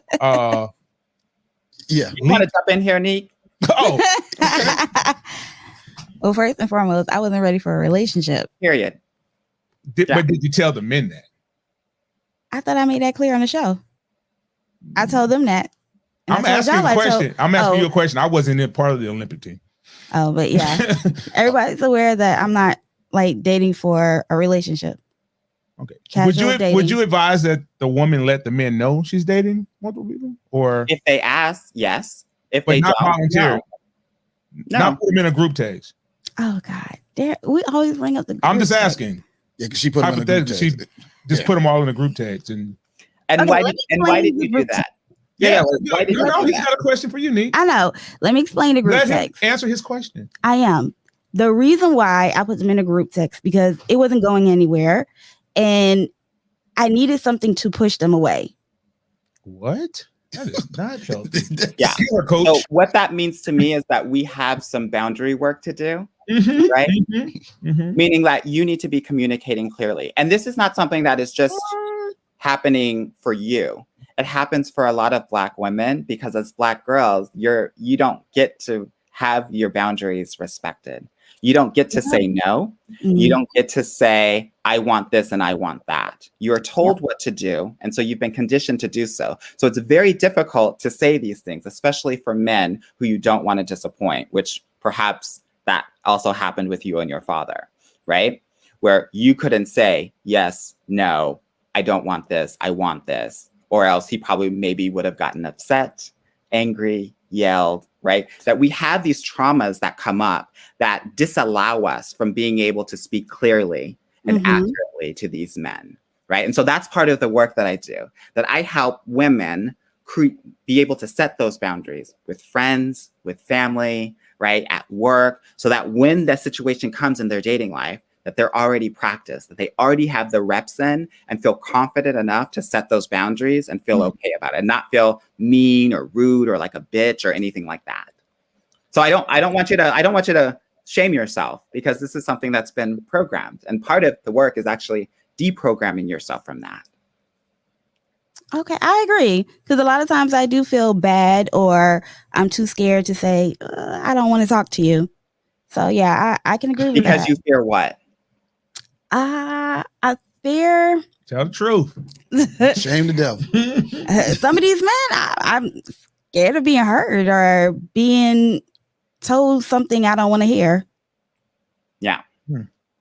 You want to jump in here, Nique? Oh. Well, first and foremost, I wasn't ready for a relationship. Period. But did you tell the men that? I thought I made that clear on the show. I told them that. I'm asking a question. I'm asking you a question. I wasn't in part of the Olympic team. Oh, but yeah, everybody's aware that I'm not like dating for a relationship. Okay. Would you advise that the woman let the men know she's dating multiple people, or if they ask, yes. If they not don't, volunteer, not put them in a group text. Oh God, we always bring up the. I'm just asking. Yeah, because she put them in a group text. She just put them all in a group text, and why did you do that? Why did you do that? He's got a question for you, Nique. I know. Let me explain the group text. Let him answer his question. I am. The reason why I put them in a group text because it wasn't going anywhere, and I needed something to push them away. What? That is not healthy. Yeah. Coach. So what that means to me is that we have some boundary work to do, right? Meaning that you need to be communicating clearly. And this is not something that is just happening for you. It happens for a lot of Black women because as Black girls, you don't get to have your boundaries respected. You don't get to say no. You don't get to say, I want this and I want that. You're told what to do. And so you've been conditioned to do so. So it's very difficult to say these things, especially for men who you don't want to disappoint, which perhaps that also happened with you and your father, right? Where you couldn't say, yes, no, I don't want this, I want this. Or else he probably maybe would have gotten upset, angry, yelled, right? That we have these traumas that come up that disallow us from being able to speak clearly and accurately to these men, right? And so that's part of the work that I do, that I help women be able to set those boundaries with friends, with family, right? At work, so that when that situation comes in their dating life, that they're already practiced, that they already have the reps in and feel confident enough to set those boundaries and feel okay about it and not feel mean or rude or like a bitch or anything like that. So I don't want you to shame yourself, because this is something that's been programmed. And part of the work is actually deprogramming yourself from that. Okay, I agree. Because a lot of times I do feel bad or I'm too scared to say, I don't want to talk to you. So yeah, I can agree with that. Because you fear what? I fear. Tell the truth. Shame the devil. Some of these men, I'm scared of being hurt or being told something I don't want to hear. Yeah.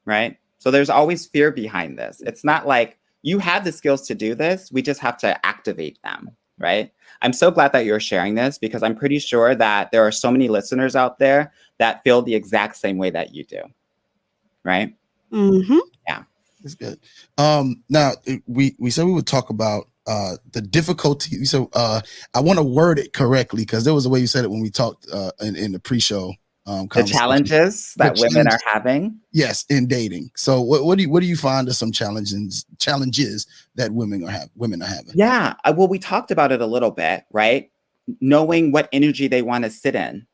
Right. So there's always fear behind this. It's not like you have the skills to do this. We just have to activate them. Right. I'm so glad that you're sharing this, because I'm pretty sure that there are so many listeners out there that feel the exact same way that you do. Right. Yeah. That's good. Now we said we would talk about the difficulty. So I want to word it correctly, because there was a way you said it when we talked in the pre-show. The challenges that women are having. Yes, in dating. So what do you find are some challenges that women are having? Yeah. Well, we talked about it a little bit, right? Knowing what energy they want to sit in.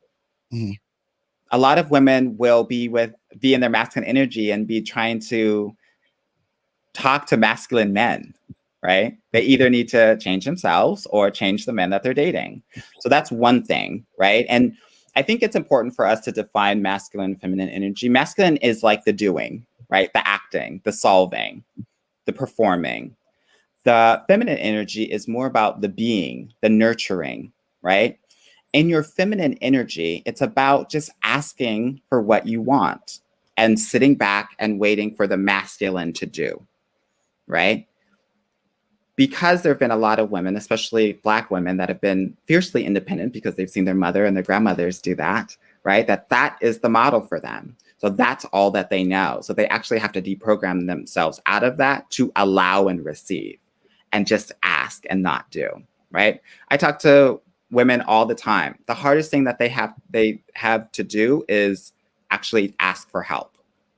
A lot of women will be in their masculine energy and be trying to talk to masculine men, right? They either need to change themselves or change the men that they're dating. So that's one thing, right? And I think it's important for us to define masculine and feminine energy. Masculine is like the doing, right? The acting, the solving, the performing. The feminine energy is more about the being, the nurturing, right? In your feminine energy, it's about just asking for what you want. and sitting back and waiting for the masculine to do, right? Because there have been a lot of women, especially Black women, that have been fiercely independent because they've seen their mother and their grandmothers do that, right? That is the model for them. So that's all that they know. So they actually have to deprogram themselves out of that to allow and receive and just ask and not do, right? I talk to women all the time. The hardest thing that they have to do is actually ask for help.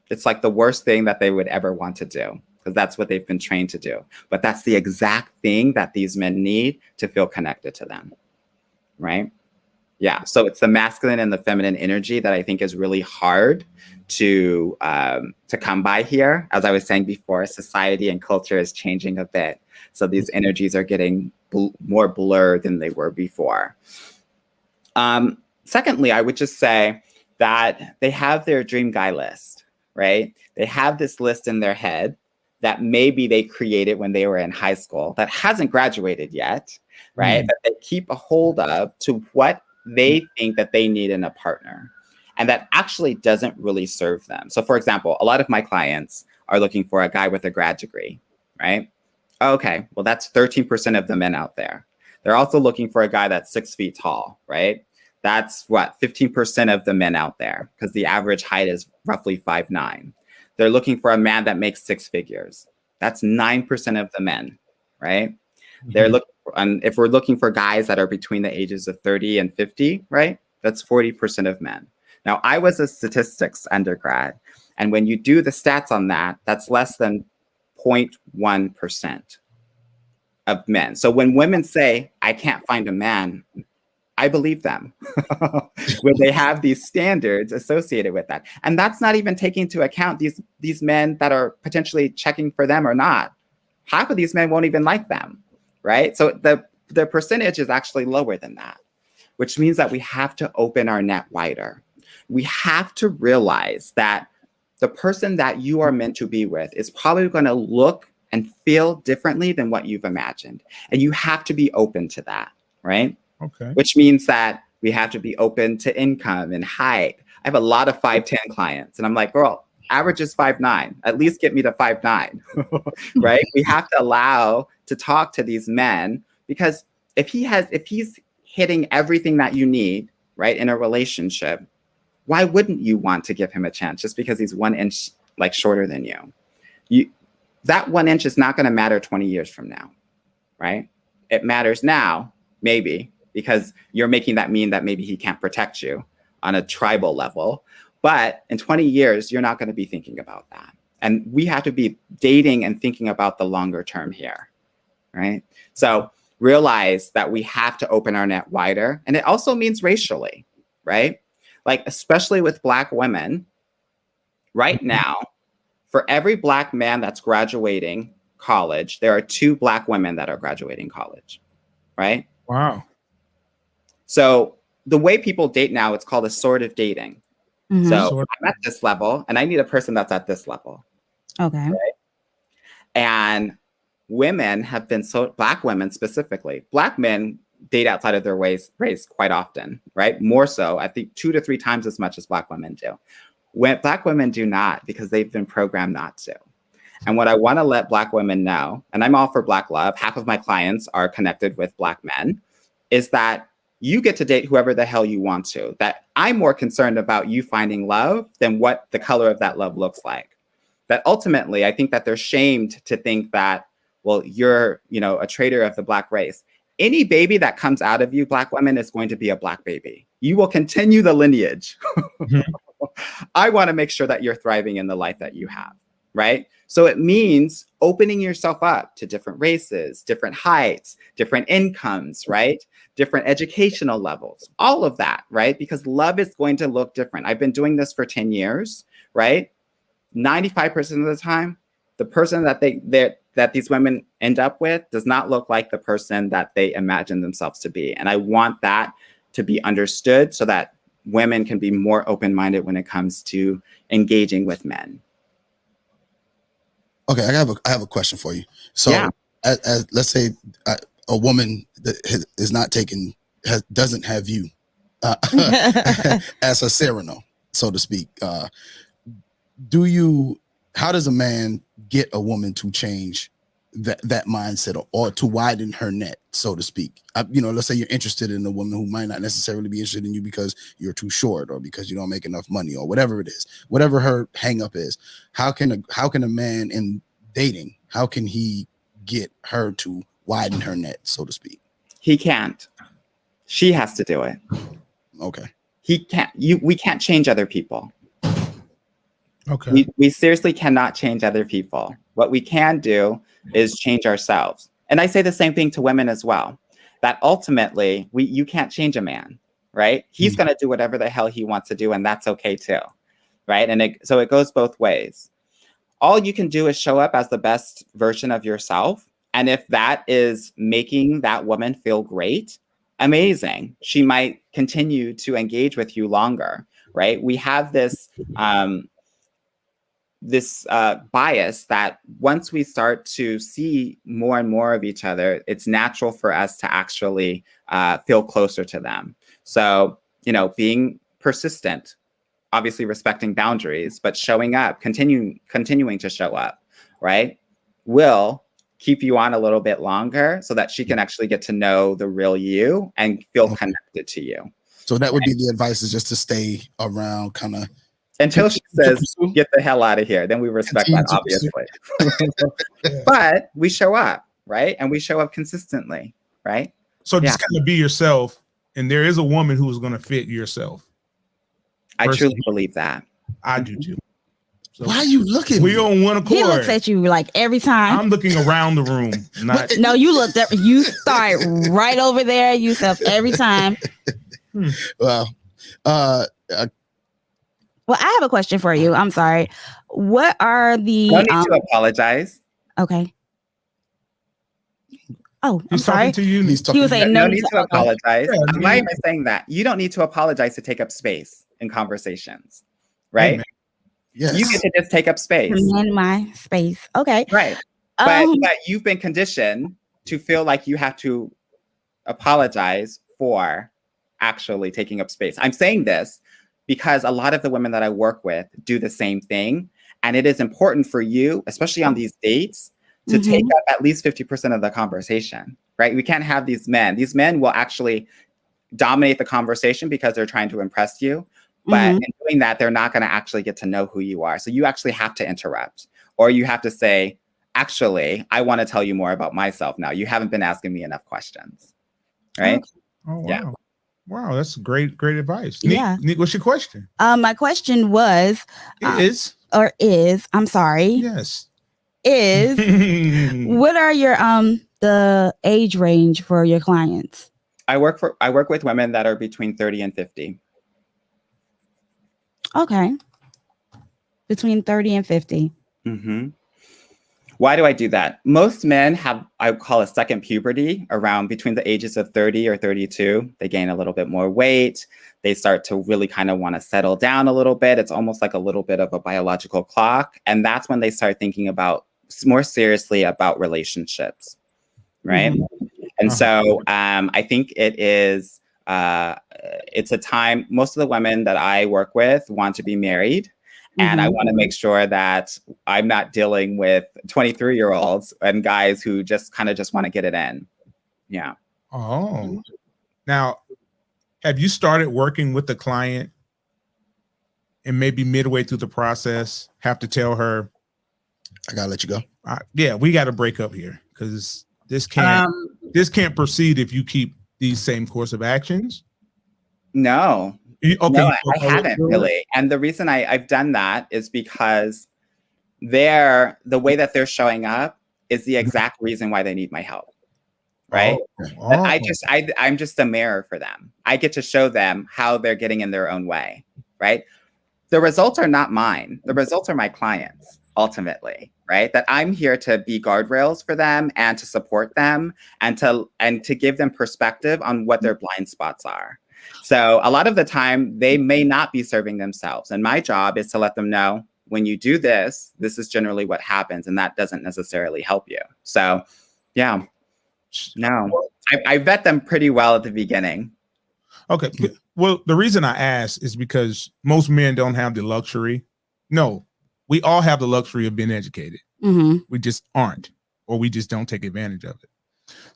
It's like the worst thing that they would ever want to do, because that's what they've been trained to do. But that's the exact thing that these men need to feel connected to them, right? Yeah, so it's the masculine and the feminine energy that I think is really hard to come by here. As I was saying before, society and culture is changing a bit. So these energies are getting more blurred than they were before. Secondly, I would just say that they have their dream guy list, right? They have this list in their head that maybe they created when they were in high school that hasn't graduated yet, right? That they keep a hold of to what they think that they need in a partner, and that actually doesn't really serve them. So for example, a lot of my clients are looking for a guy with a grad degree, right? Okay, well, that's 13% of the men out there. They're also looking for a guy that's 6 feet tall, right? That's what, 15% of the men out there, because the average height is roughly 5'9". They're looking for a man that makes 6 figures. That's 9% of the men, right? They're looking for, and if we're looking for guys that are between the ages of 30 and 50, right? That's 40% of men. Now, I was a statistics undergrad, and when you do the stats on that, that's less than 0.1% of men. So when women say, I can't find a man, I believe them when they have these standards associated with that. And that's not even taking into account these men that are potentially checking for them or not. Half of these men won't even like them, right? So the percentage is actually lower than that, which means that we have to open our net wider. We have to realize that the person that you are meant to be with is probably going to look and feel differently than what you've imagined. And you have to be open to that, right? Okay. Which means that we have to be open to income and height. I have a lot of 5'10" clients, and I'm like, girl, average is 5'9". At least get me to 5'9", right? We have to allow to talk to these men, because if he's hitting everything that you need, right, in a relationship, why wouldn't you want to give him a chance just because he's 1 inch like shorter than you? That 1 inch is not going to matter 20 years from now, right? It matters now, maybe, because you're making that mean that maybe he can't protect you on a tribal level. But in 20 years, you're not going to be thinking about that. And we have to be dating and thinking about the longer term here, right? So realize that we have to open our net wider. And it also means racially, right? Like, especially with Black women, right now, for every Black man that's graduating college, there are 2 Black women that are graduating college, right? Wow. So the way people date now, it's called assortative dating. Mm-hmm. So I'm at this level, and I need a person that's at this level. Okay. Right? And women have been Black women specifically, Black men date outside of their race quite often, right? More so, I think 2 to 3 times as much as Black women do. When Black women do not, because they've been programmed not to. And what I want to let Black women know, and I'm all for Black love, half of my clients are connected with Black men, is that you get to date whoever the hell you want to. That I'm more concerned about you finding love than what the color of that love looks like. That ultimately, I think that they're shamed to think that, well, you're, a traitor of the Black race. Any baby that comes out of you, Black women, is going to be a Black baby. You will continue the lineage. I want to make sure that you're thriving in the life that you have, right? So it means opening yourself up to different races, different heights, different incomes, right? Different educational levels, all of that, right? Because love is going to look different. I've been doing this for 10 years, right? 95% of the time, the person that these women end up with does not look like the person that they imagine themselves to be. And I want that to be understood so that women can be more open-minded when it comes to engaging with men. Okay, I have a question for you. So, Yeah. as let's say a woman that is not taken, doesn't have you as a Cyrano, so to speak. how does a man get a woman to change that mindset or to widen her net, so to speak? Let's say you're interested in a woman who might not necessarily be interested in you because you're too short or because you don't make enough money or whatever it is, whatever her hang up is. How can a man in dating, how can he get her to widen her net, so to speak? He can't. She has to do it. Okay. He can't. We can't change other people. Okay. We seriously cannot change other people. What we can do is change ourselves. And I say the same thing to women as well, that ultimately you can't change a man, right? He's going to do whatever the hell he wants to do, and that's okay too, right? And so it goes both ways. All you can do is show up as the best version of yourself. And if that is making that woman feel great, amazing. She might continue to engage with you longer, right? We have this bias that once we start to see more and more of each other, it's natural for us to actually feel closer to them. So, being persistent, obviously respecting boundaries, but showing up, continuing to show up, right, will keep you on a little bit longer so that she can actually get to know the real you and feel connected to you. So that would be the advice, is just to stay around, kind of until she says, get the hell out of here. Then we respect that, obviously. But we show up, right? And we show up consistently, right? So just kind of be yourself. And there is a woman who is going to fit yourself. I truly believe that. I do too. So why are you looking? We on one accord. He looks at you like every time. I'm looking around the room. No, you looked up. You start right over there, Yusuf, every time. Well, well, I have a question for you. I'm sorry. What are the? No need to apologize. Okay. Oh, I'm He's sorry. talking to you. He was saying no need to apologize. Yeah, why am I saying that? You don't need to apologize to take up space in conversations, right? Hey, yes. You get to just take up space. In my space. Okay. Right. But you've been conditioned to feel like you have to apologize for actually taking up space. I'm saying this because a lot of the women that I work with do the same thing. And it is important for you, especially on these dates, to take up at least 50% of the conversation, right? We can't have these men. These men will actually dominate the conversation because they're trying to impress you. But in doing that, they're not going to actually get to know who you are. So you actually have to interrupt, or you have to say, actually, I want to tell you more about myself now. You haven't been asking me enough questions, right? Okay. Oh, wow. Yeah. Wow, that's great advice. Yeah. Nique, what's your question? My question was I'm sorry. Yes. What are your the age range for your clients? I work with women that are between 30 and 50. Okay. Between 30 and 50. Why do I do that? Most men have, I call a second puberty around between the ages of 30 or 32. They gain a little bit more weight. They start to really kind of want to settle down a little bit. It's almost like a little bit of a biological clock. And that's when they start thinking about more seriously about relationships, right? And so I think it is, it's a time, most of the women that I work with want to be married. And I want to make sure that I'm not dealing with 23-year-olds and guys who just want to get it in. Yeah. Oh. Now, have you started working with the client and maybe midway through the process have to tell her, I gotta let you go? Yeah, we got to break up here because this can't proceed if you keep these same course of actions? No. Okay. No, I haven't really. And the reason I've done that is because the way that they're showing up is the exact reason why they need my help. Right. I'm just a mirror for them. I get to show them how they're getting in their own way. Right. The results are not mine. The results are my clients, ultimately. Right. That I'm here to be guardrails for them and to support them and to give them perspective on what their blind spots are. So a lot of the time they may not be serving themselves. And my job is to let them know, when you do this, this is generally what happens. And that doesn't necessarily help you. So, yeah, no, I vet them pretty well at the beginning. Okay. Well, the reason I ask is because most men don't have the luxury. No, we all have the luxury of being educated. Mm-hmm. We just aren't, or we just don't take advantage of it.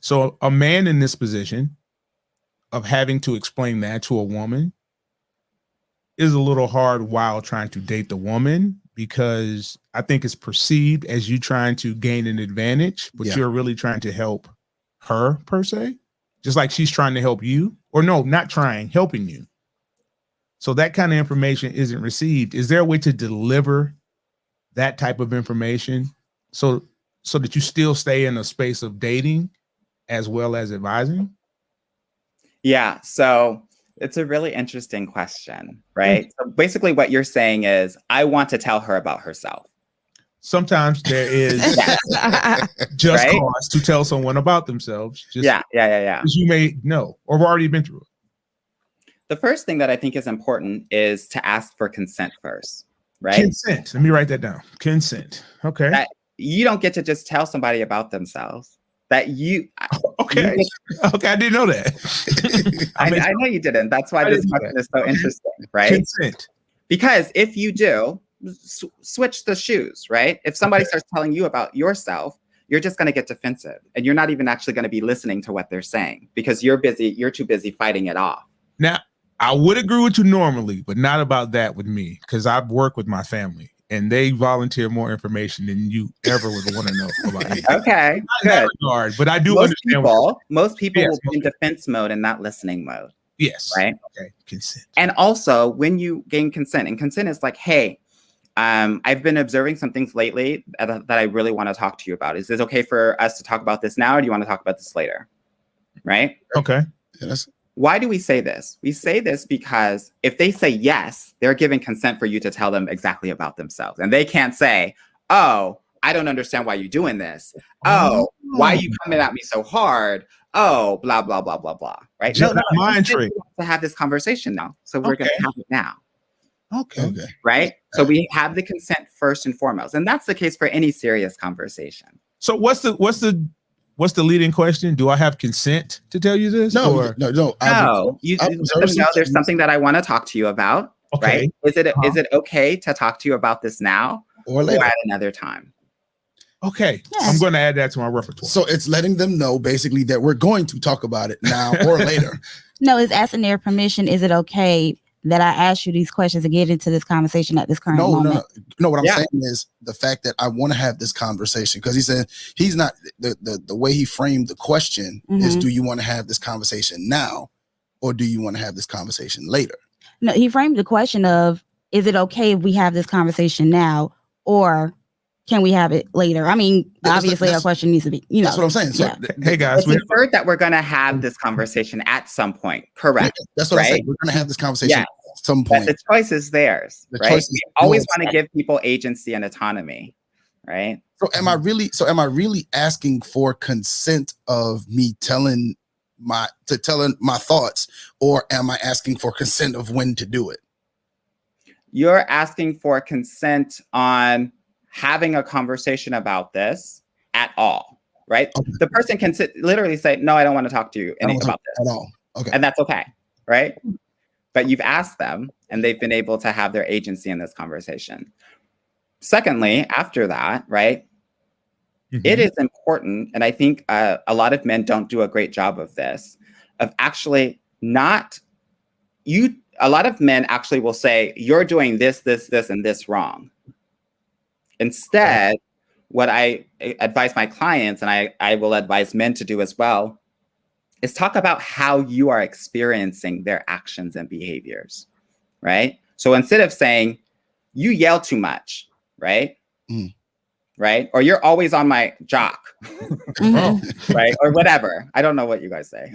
So a man in this position of having to explain that to a woman is a little hard while trying to date the woman, because I think it's perceived as you trying to gain an advantage, but you're really trying to help her per se, just like she's trying to help you, or no, not trying, helping you. So that kind of information isn't received. Is there a way to deliver that type of information so that you still stay in a space of dating as well as advising? Yeah, so it's a really interesting question, right? So basically what you're saying is, I want to tell her about herself. Sometimes there is just right? cause to tell someone about themselves. Just yeah. As you may know or have already been through it. The first thing that I think is important is to ask for consent first, right? Consent. Let me write that down. Consent. Okay. That you don't get to just tell somebody about themselves. That you okay. Okay, I didn't know that. I know you didn't. That's why this question is so interesting, right? Consent. Because if you do, switch the shoes, right? If somebody starts telling you about yourself, you're just going to get defensive, and you're not even actually going to be listening to what they're saying because you're too busy fighting it off. Now, I would agree with you normally, but not about that with me, because I've worked with my family and they volunteer more information than you ever would want to know about me. Okay, good. In that regard, but I do understand. Most people will be in defense mode and not listening mode. Yes. Right. Okay. Consent. And also, when you gain consent, and consent is like, hey, I've been observing some things lately that I really want to talk to you about. Is it okay for us to talk about this now, or do you want to talk about this later? Right. Okay. Yes. Why do we say this? We say this because if they say yes, they're giving consent for you to tell them exactly about themselves. And they can't say, oh, I don't understand why you're doing this. Oh, why are you coming at me so hard? Oh, blah, blah, blah, blah, blah. Right? Just no, mind trick. To have this conversation now. So we're going to have it now. Okay. Right? So we have the consent first and foremost. And that's the case for any serious conversation. So what's the leading question? Do I have consent to tell you this? No. You let them know there's something that I want to talk to you about. Okay. Right? Is it okay to talk to you about this now or later? Or at another time? Okay. Yes. I'm going to add that to my repertoire. So it's letting them know basically that we're going to talk about it now or later. No, it's asking their permission. Is it okay that I ask you these questions and get into this conversation at this current moment? No. What I'm saying is the fact that I want to have this conversation, because he said he's not the way he framed the question is, do you want to have this conversation now or do you want to have this conversation later? No, he framed the question of, is it okay if we have this conversation now or can we have it later? I mean, obviously our question needs to be, That's what I'm saying. So, hey guys, it's inferred that we're going to have this conversation at some point. Correct. That's what I'm saying. We're going to have this conversation at some point. But the choice is theirs, right? We always want to give people agency and autonomy, right? So am I really asking for consent of me telling my thoughts, or am I asking for consent of when to do it? You're asking for consent on having a conversation about this at all, right? Okay. The person can literally say, no, I don't want to talk to you about this at all. Okay. And that's okay, right? But you've asked them and they've been able to have their agency in this conversation. Secondly, after that, right, it is important, and I think a lot of men don't do a great job of this, of actually a lot of men actually will say, you're doing this, and this wrong. Instead, what I advise my clients, and I will advise men to do as well, is talk about how you are experiencing their actions and behaviors, right? So instead of saying, you yell too much, right? Right? Or you're always on my jock, right? Or whatever. I don't know what you guys say.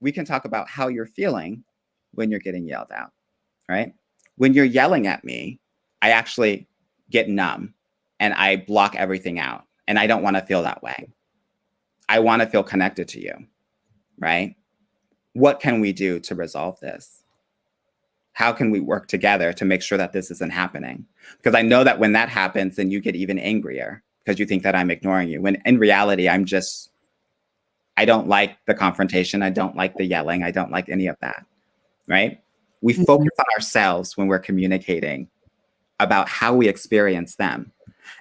We can talk about how you're feeling when you're getting yelled at, right? When you're yelling at me, I actually get numb and I block everything out. And I don't want to feel that way. I want to feel connected to you, right? What can we do to resolve this? How can we work together to make sure that this isn't happening? Because I know that when that happens, then you get even angrier because you think that I'm ignoring you. When in reality, I'm just I don't like the confrontation. I don't like the yelling. I don't like any of that, right? We focus on ourselves when we're communicating about how we experience them.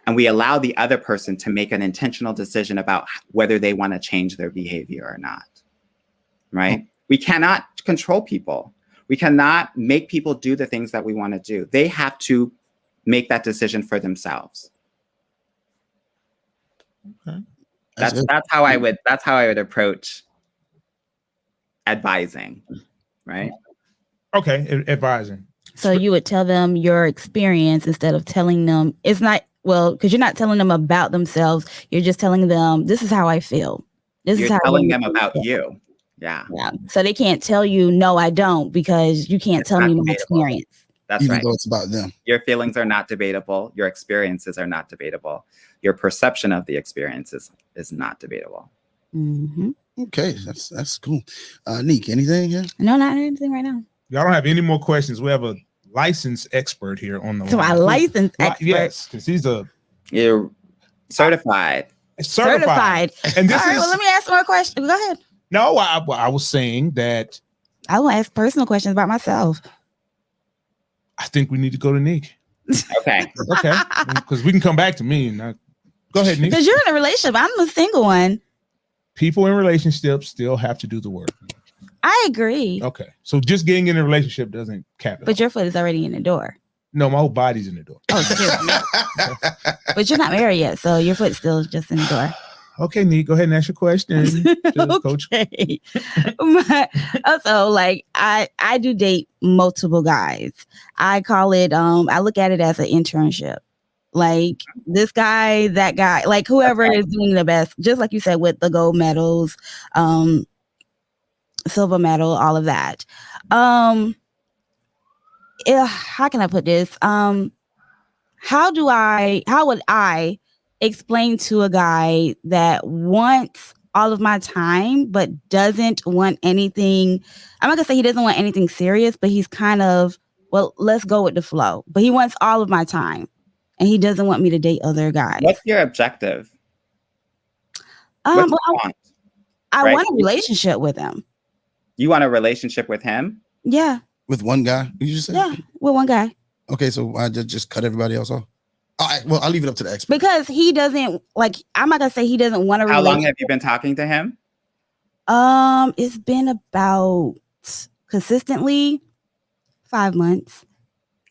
And we allow the other person to make an intentional decision about whether they want to change their behavior or not, right? We cannot control people. We cannot make people do the things that we want to do. They have to make that decision for themselves. Okay. That's how I would approach advising, right? Okay, advising. So you would tell them your experience instead of telling them it's not, well, because you're not telling them about themselves. You're just telling them, this is how I feel. You're telling them about you. Yeah. So they can't tell you, no, I don't, because you can't tell me my experience. That's Even right. though it's about them. Your feelings are not debatable. Your experiences are not debatable. Your perception of the experiences is not debatable. Mm-hmm. Okay, that's cool. Nique, anything here? No, not anything right now. Y'all don't have any more questions. We have a licensed expert here on the line. So I licensed expert. Yes, because he's You're certified. Certified. And this All right, well, let me ask more questions. Go ahead. No, I was saying that I will ask personal questions about myself. I think we need to go to Nique. Okay. Okay, because we can come back to me. And go ahead, Nique. Because you're in a relationship. I'm a single one. People in relationships still have to do the work. I agree. Okay, so just getting in a relationship doesn't cap it. But your foot is already in the door. No, my whole body's in the door. Oh, seriously. But you're not married yet, so your foot's still just in the door. Okay, Nique, go ahead and ask your question, Coach. Okay. Also, like I do date multiple guys. I call it I look at it as an internship. Like this guy, that guy, like whoever is doing the best, just like you said with the gold medals, silver medal, all of that. How can I put this? How would I explain to a guy that wants all of my time but doesn't want anything? I'm not gonna say he doesn't want anything serious, but he's kind of, well, let's go with the flow. But he wants all of my time and he doesn't want me to date other guys. What's your objective? I want a relationship with him. You want a relationship with him? Yeah. With one guy? You just said? Yeah, with one guy. Okay, so I just cut everybody else off. All right, well, I'll leave it up to the expert. Because he doesn't, like, I'm not gonna say he doesn't want to. How long have you been talking to him? It's been about consistently 5 months.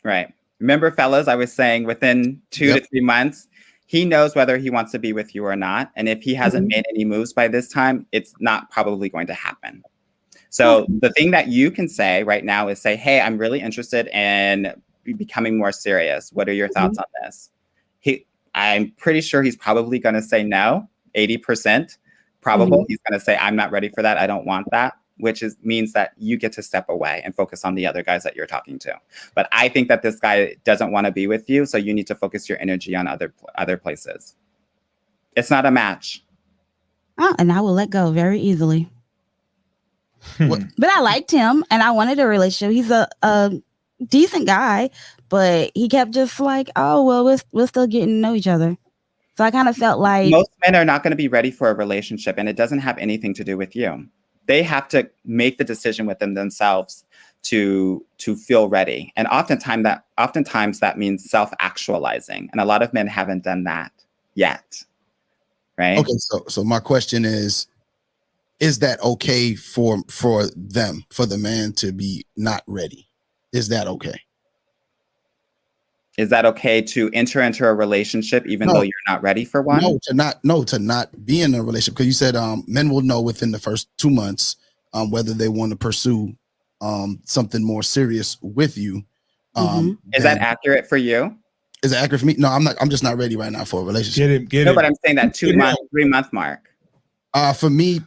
Right. Remember, fellas, I was saying within 2 to 3 months, he knows whether he wants to be with you or not. And if he hasn't made any moves by this time, it's not probably going to happen. So the thing that you can say right now is say, hey, I'm really interested in becoming more serious. What are your thoughts on this? I'm pretty sure he's probably going to say no, 80% probable. He's going to say, I'm not ready for that. I don't want that, which means that you get to step away and focus on the other guys that you're talking to. But I think that this guy doesn't want to be with you. So you need to focus your energy on other places. It's not a match. Oh, and I will let go very easily. But I liked him and I wanted a relationship. He's a decent guy, but he kept just like, oh, well, we're still getting to know each other. So I kind of felt like most men are not going to be ready for a relationship, and it doesn't have anything to do with you. They have to make the decision within themselves to feel ready. And oftentimes that means self-actualizing. And a lot of men haven't done that yet. Right. Okay, so my question is that okay for them, for the man to be not ready? Is that okay? Is that okay to enter into a relationship even though you're not ready for one? To not be in a relationship. Because you said men will know within the first 2 months whether they want to pursue something more serious with you. Is that accurate for you? Is it accurate for me? No, I'm not. I'm just not ready right now for a relationship. Get him. But I'm saying that 2 month, 3 month mark. For me,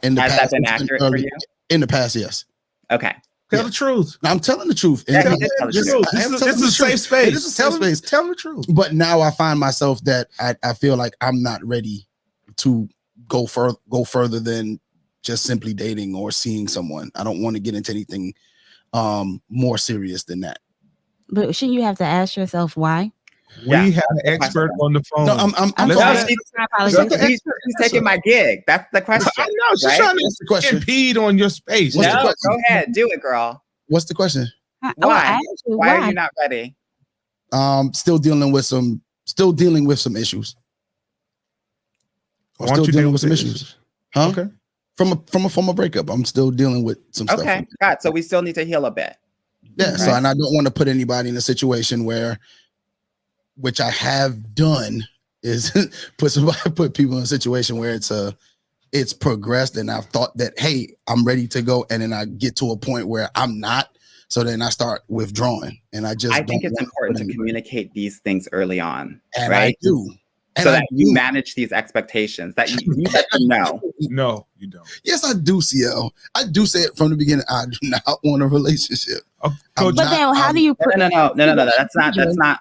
in the Has past, that been accurate for you? In the past, yes. Okay. Tell the truth. I'm telling the truth. Yeah, This is a safe space. This is a safe space. Tell the truth. But now I find myself that I feel like I'm not ready to go further than just simply dating or seeing someone. I don't want to get into anything more serious than that. But shouldn't you have to ask yourself why? We have an expert on the phone. No, I'm Let's No, let- she's taking my gig. That's the question. I know she's right? trying What's the to question? impede on your space. What's the No, question? go ahead, do it, girl. What's the question? Why? Why are you not ready? Still dealing with some issues. I'm Why don't still you dealing deal with some the issues. Huh? Okay. From a former breakup, I'm still dealing with some stuff. Okay, God, so we still need to heal a bit. Yeah. Right. So, and I don't want to put anybody in a situation where, which I have done, is put people in a situation where it's progressed, and I've thought that, hey, I'm ready to go, and then I get to a point where I'm not. So then I start withdrawing, and I think it's important to communicate these things early on, and right? I do. And so that you manage these expectations, that you let them know. No, you don't. Yes, I do, CL. I do say it from the beginning. I do not want a relationship. But then how do you No.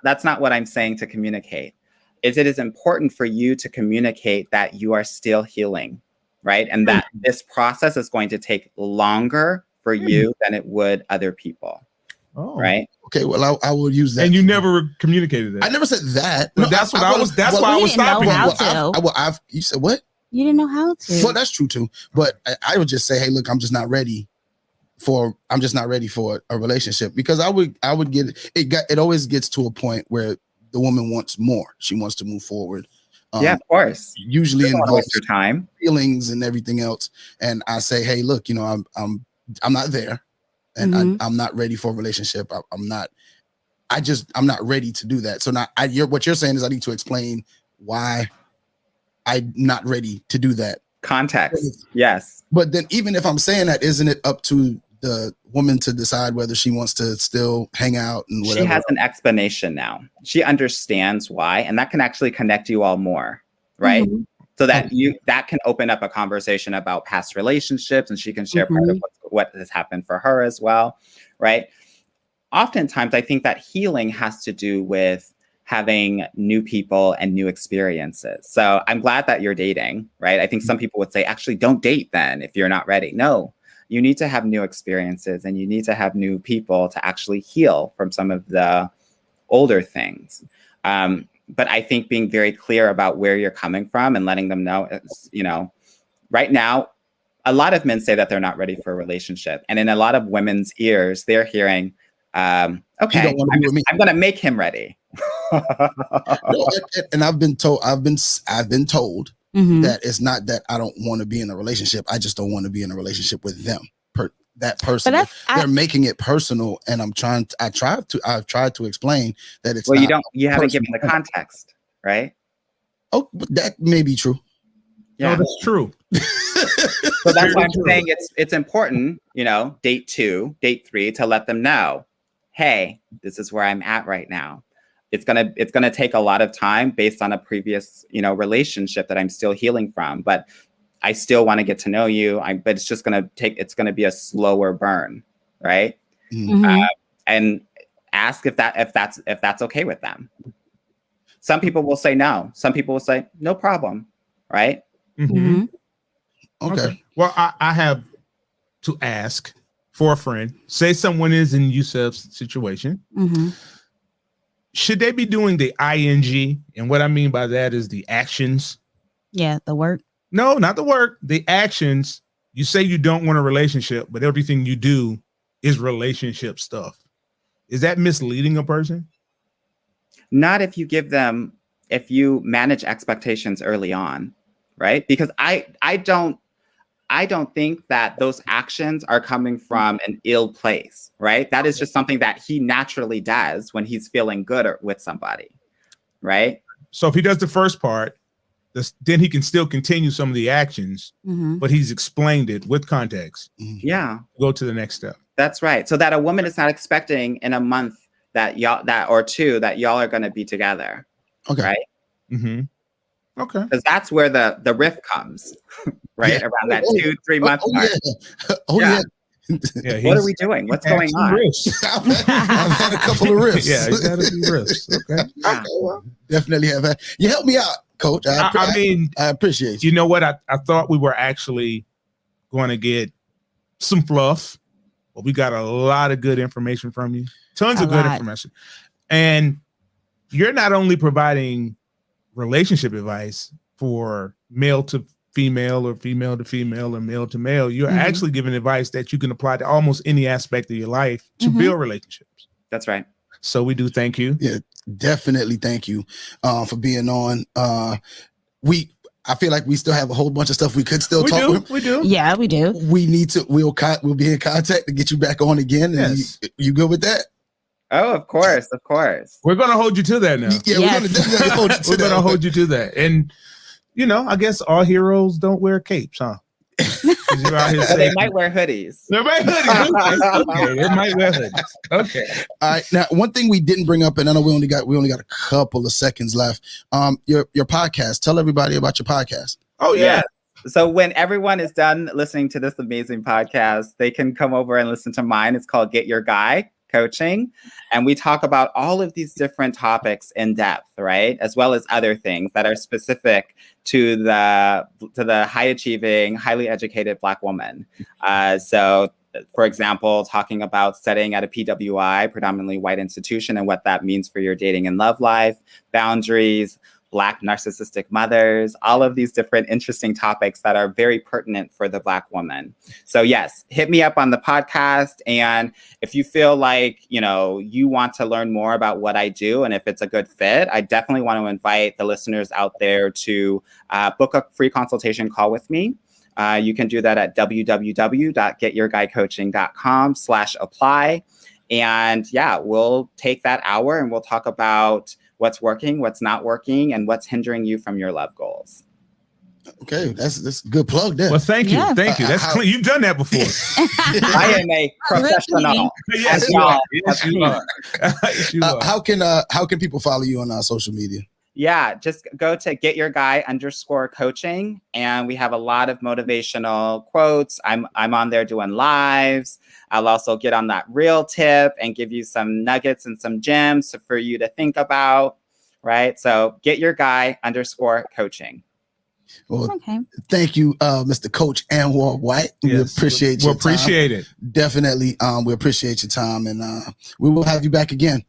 That's not what I'm saying to communicate. It is important for you to communicate that you are still healing, right? And that this process is going to take longer for you than it would other people. Oh. Right. Okay, well, I will use that. And you never communicated that. I never said that. No, that's why I was stopping you. You said what? You didn't know how to. Well, that's true too. But I would just say, hey, look, I'm just not ready for a relationship, because I would get it always gets to a point where the woman wants more. She wants to move forward. Yeah, of course. Usually involves your time, feelings, and everything else. And I say, hey, look, I'm not there. And I'm not ready for a relationship. I'm not ready to do that. So now what you're saying is I need to explain why I'm not ready to do that. Context. Yes. But then even if I'm saying that, isn't it up to the woman to decide whether she wants to still hang out and whatever? She has an explanation now. She understands why, and that can actually connect you all more, right? Mm-hmm. So that that can open up a conversation about past relationships, and she can share part of what has happened for her as well, right? Oftentimes, I think that healing has to do with having new people and new experiences. So I'm glad that you're dating, right? I think some people would say, actually, don't date then if you're not ready. No, you need to have new experiences, and you need to have new people to actually heal from some of the older things. But I think being very clear about where you're coming from and letting them know, right now, a lot of men say that they're not ready for a relationship. And in a lot of women's ears, they're hearing, okay, I'm going to make him ready. No, and I've been told that it's not that I don't want to be in a relationship. I just don't want to be in a relationship with them. That person, they're making it personal, and I've tried to explain that it's. Well, you haven't given the context, right? Oh, that may be true. Yeah, no, that's true. So that's why I'm saying it's important, date 2, date 3, to let them know, hey, this is where I'm at right now. It's gonna take a lot of time based on a previous, relationship that I'm still healing from, but I still want to get to know you. But it's just it's gonna be a slower burn, right? Mm-hmm. And ask if that's okay with them. Some people will say no. Some people will say no problem, right? Mm-hmm. Okay. Well, I have to ask for a friend. Say someone is in Yusuf's situation. Mm-hmm. Should they be doing the ing? And what I mean by that is the actions. Yeah, the work. No, not the work. The actions. You say you don't want a relationship, but everything you do is relationship stuff. Is that misleading a person? Not if you manage expectations early on, right? Because I don't think that those actions are coming from an ill place, right? That is just something that he naturally does when he's feeling good with somebody, right? So if he does the first part, then he can still continue some of the actions, but he's explained it with context. Yeah. Go to the next step. That's right. So that a woman is not expecting in a month or 2 that y'all are going to be together. Okay. Right. Mm-hmm. Okay. Because that's where the rift comes, right? Yeah. Around that 2-3 month mark. Yeah. Yeah, what are we doing? What's going on? I've had a couple of riffs. Yeah, he's had a few riffs. Okay. Yeah. Okay, well, definitely have had. You helped me out, Coach. I mean, I appreciate you. You know what? I thought we were actually going to get some fluff, but we got a lot of good information from you. Tons of good information. And you're not only providing relationship advice for male to female or female to female or male to male, you're actually giving advice that you can apply to almost any aspect of your life to build relationships. That's right. So we do thank you. Yeah, definitely thank you for being on. I feel like we still have a whole bunch of stuff we could still talk with. We do. Yeah, we do. We need to, we'll be in contact to get you back on again. Yes. And you good with that? Oh, of course, of course. We're going to hold you to that now. Yeah, Yes. we're gonna hold you to We're going to that. hold you to that. And, you know, I guess all heroes don't wear capes, huh? 'Cause you're out here So they saying- might wear hoodies. They might hoodies. Okay, they might wear hoodies. Okay. All right. Now, one thing we didn't bring up, and I know we only got a couple of seconds left. Your podcast. Tell everybody about your podcast. Oh, yeah. So when everyone is done listening to this amazing podcast, they can come over and listen to mine. It's called Get Your Guy Coaching. And we talk about all of these different topics in depth, right? As well as other things that are specific to the high achieving, highly educated Black woman. So for example, talking about studying at a PWI, predominantly white institution, and what that means for your dating and love life, boundaries, Black narcissistic mothers, all of these different interesting topics that are very pertinent for the Black woman. So yes, hit me up on the podcast. And if you feel like, you know, you want to learn more about what I do, and if it's a good fit, I definitely want to invite the listeners out there to book a free consultation call with me. You can do that at www.getyourguycoaching.com/apply. And yeah, we'll take that hour and we'll talk about what's working, what's not working, and what's hindering you from your love goals. Okay, that's a good plug there. Well, thank you. Yeah. Thank you. That's clean. You've done that before. I am a professional. Yes, you are. Yes, you are. Yes, you are. How can people follow you on social media? Yeah, just go to getyourguy_coaching, and we have a lot of motivational quotes. I'm on there doing lives. I'll also get on that real tip and give you some nuggets and some gems for you to think about, right? So getyourguy_coaching. Well, Okay. thank you, Mr. Coach Anwar White. We Yes. appreciate We your appreciate it. time. Definitely. We appreciate your time, and we will have you back again.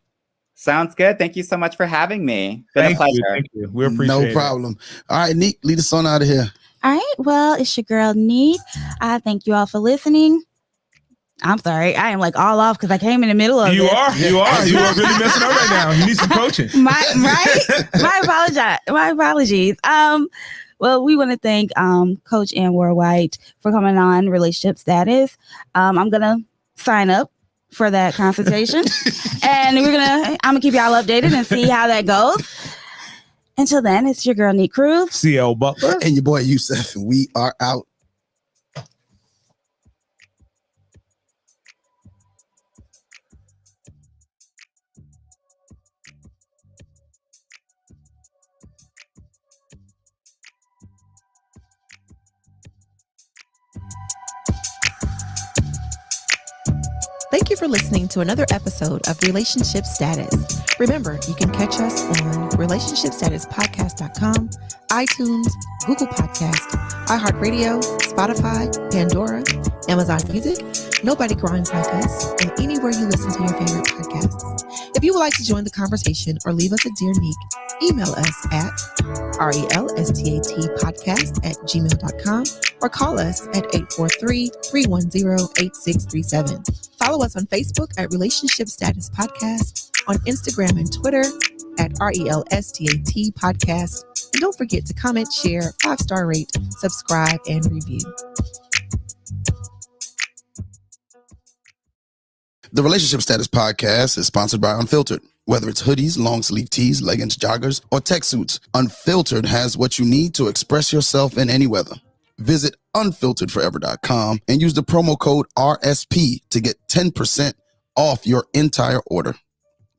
Sounds good. Thank you so much for having me. Been a Thank pleasure. you. Thank you. We appreciate it. No problem. All right, Nique, lead us on out of here. All right. Well, it's your girl, Nique. I thank you all for listening. I'm sorry. I am like all off because I came in the middle of You this. are. You are. You are really messing up right now. You need some coaching. My apologies. Well, we want to thank Coach Anwar White for coming on Relationship Status. I'm gonna sign up for that consultation, and I'm gonna keep y'all updated and see how that goes. Until then, it's your girl Nique Cruz, CL Butler. And your boy Yusuf, and we are out. Thank you for listening to another episode of Relationship Status. Remember, you can catch us on relationshipstatuspodcast.com, iTunes, Google Podcast, iHeartRadio, Spotify, Pandora, Amazon Music, Nobody Grinds Like Us, and anywhere you listen to your favorite podcasts. If you would like to join the conversation or leave us a Dear Nique, email us at relstatpodcast@gmail.com or call us at 843-310-8637. Follow us on Facebook at Relationship Status Podcast, on Instagram and Twitter at RELSTAT Podcast. And don't forget to comment, share, 5-star rate, subscribe, and review. The Relationship Status Podcast is sponsored by Unfiltered. Whether it's hoodies, long sleeve tees, leggings, joggers, or tech suits, Unfiltered has what you need to express yourself in any weather. Visit unfilteredforever.com and use the promo code RSP to get 10% off your entire order.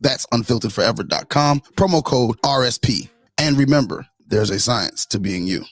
That's unfilteredforever.com, promo code RSP. And remember, there's a science to being you.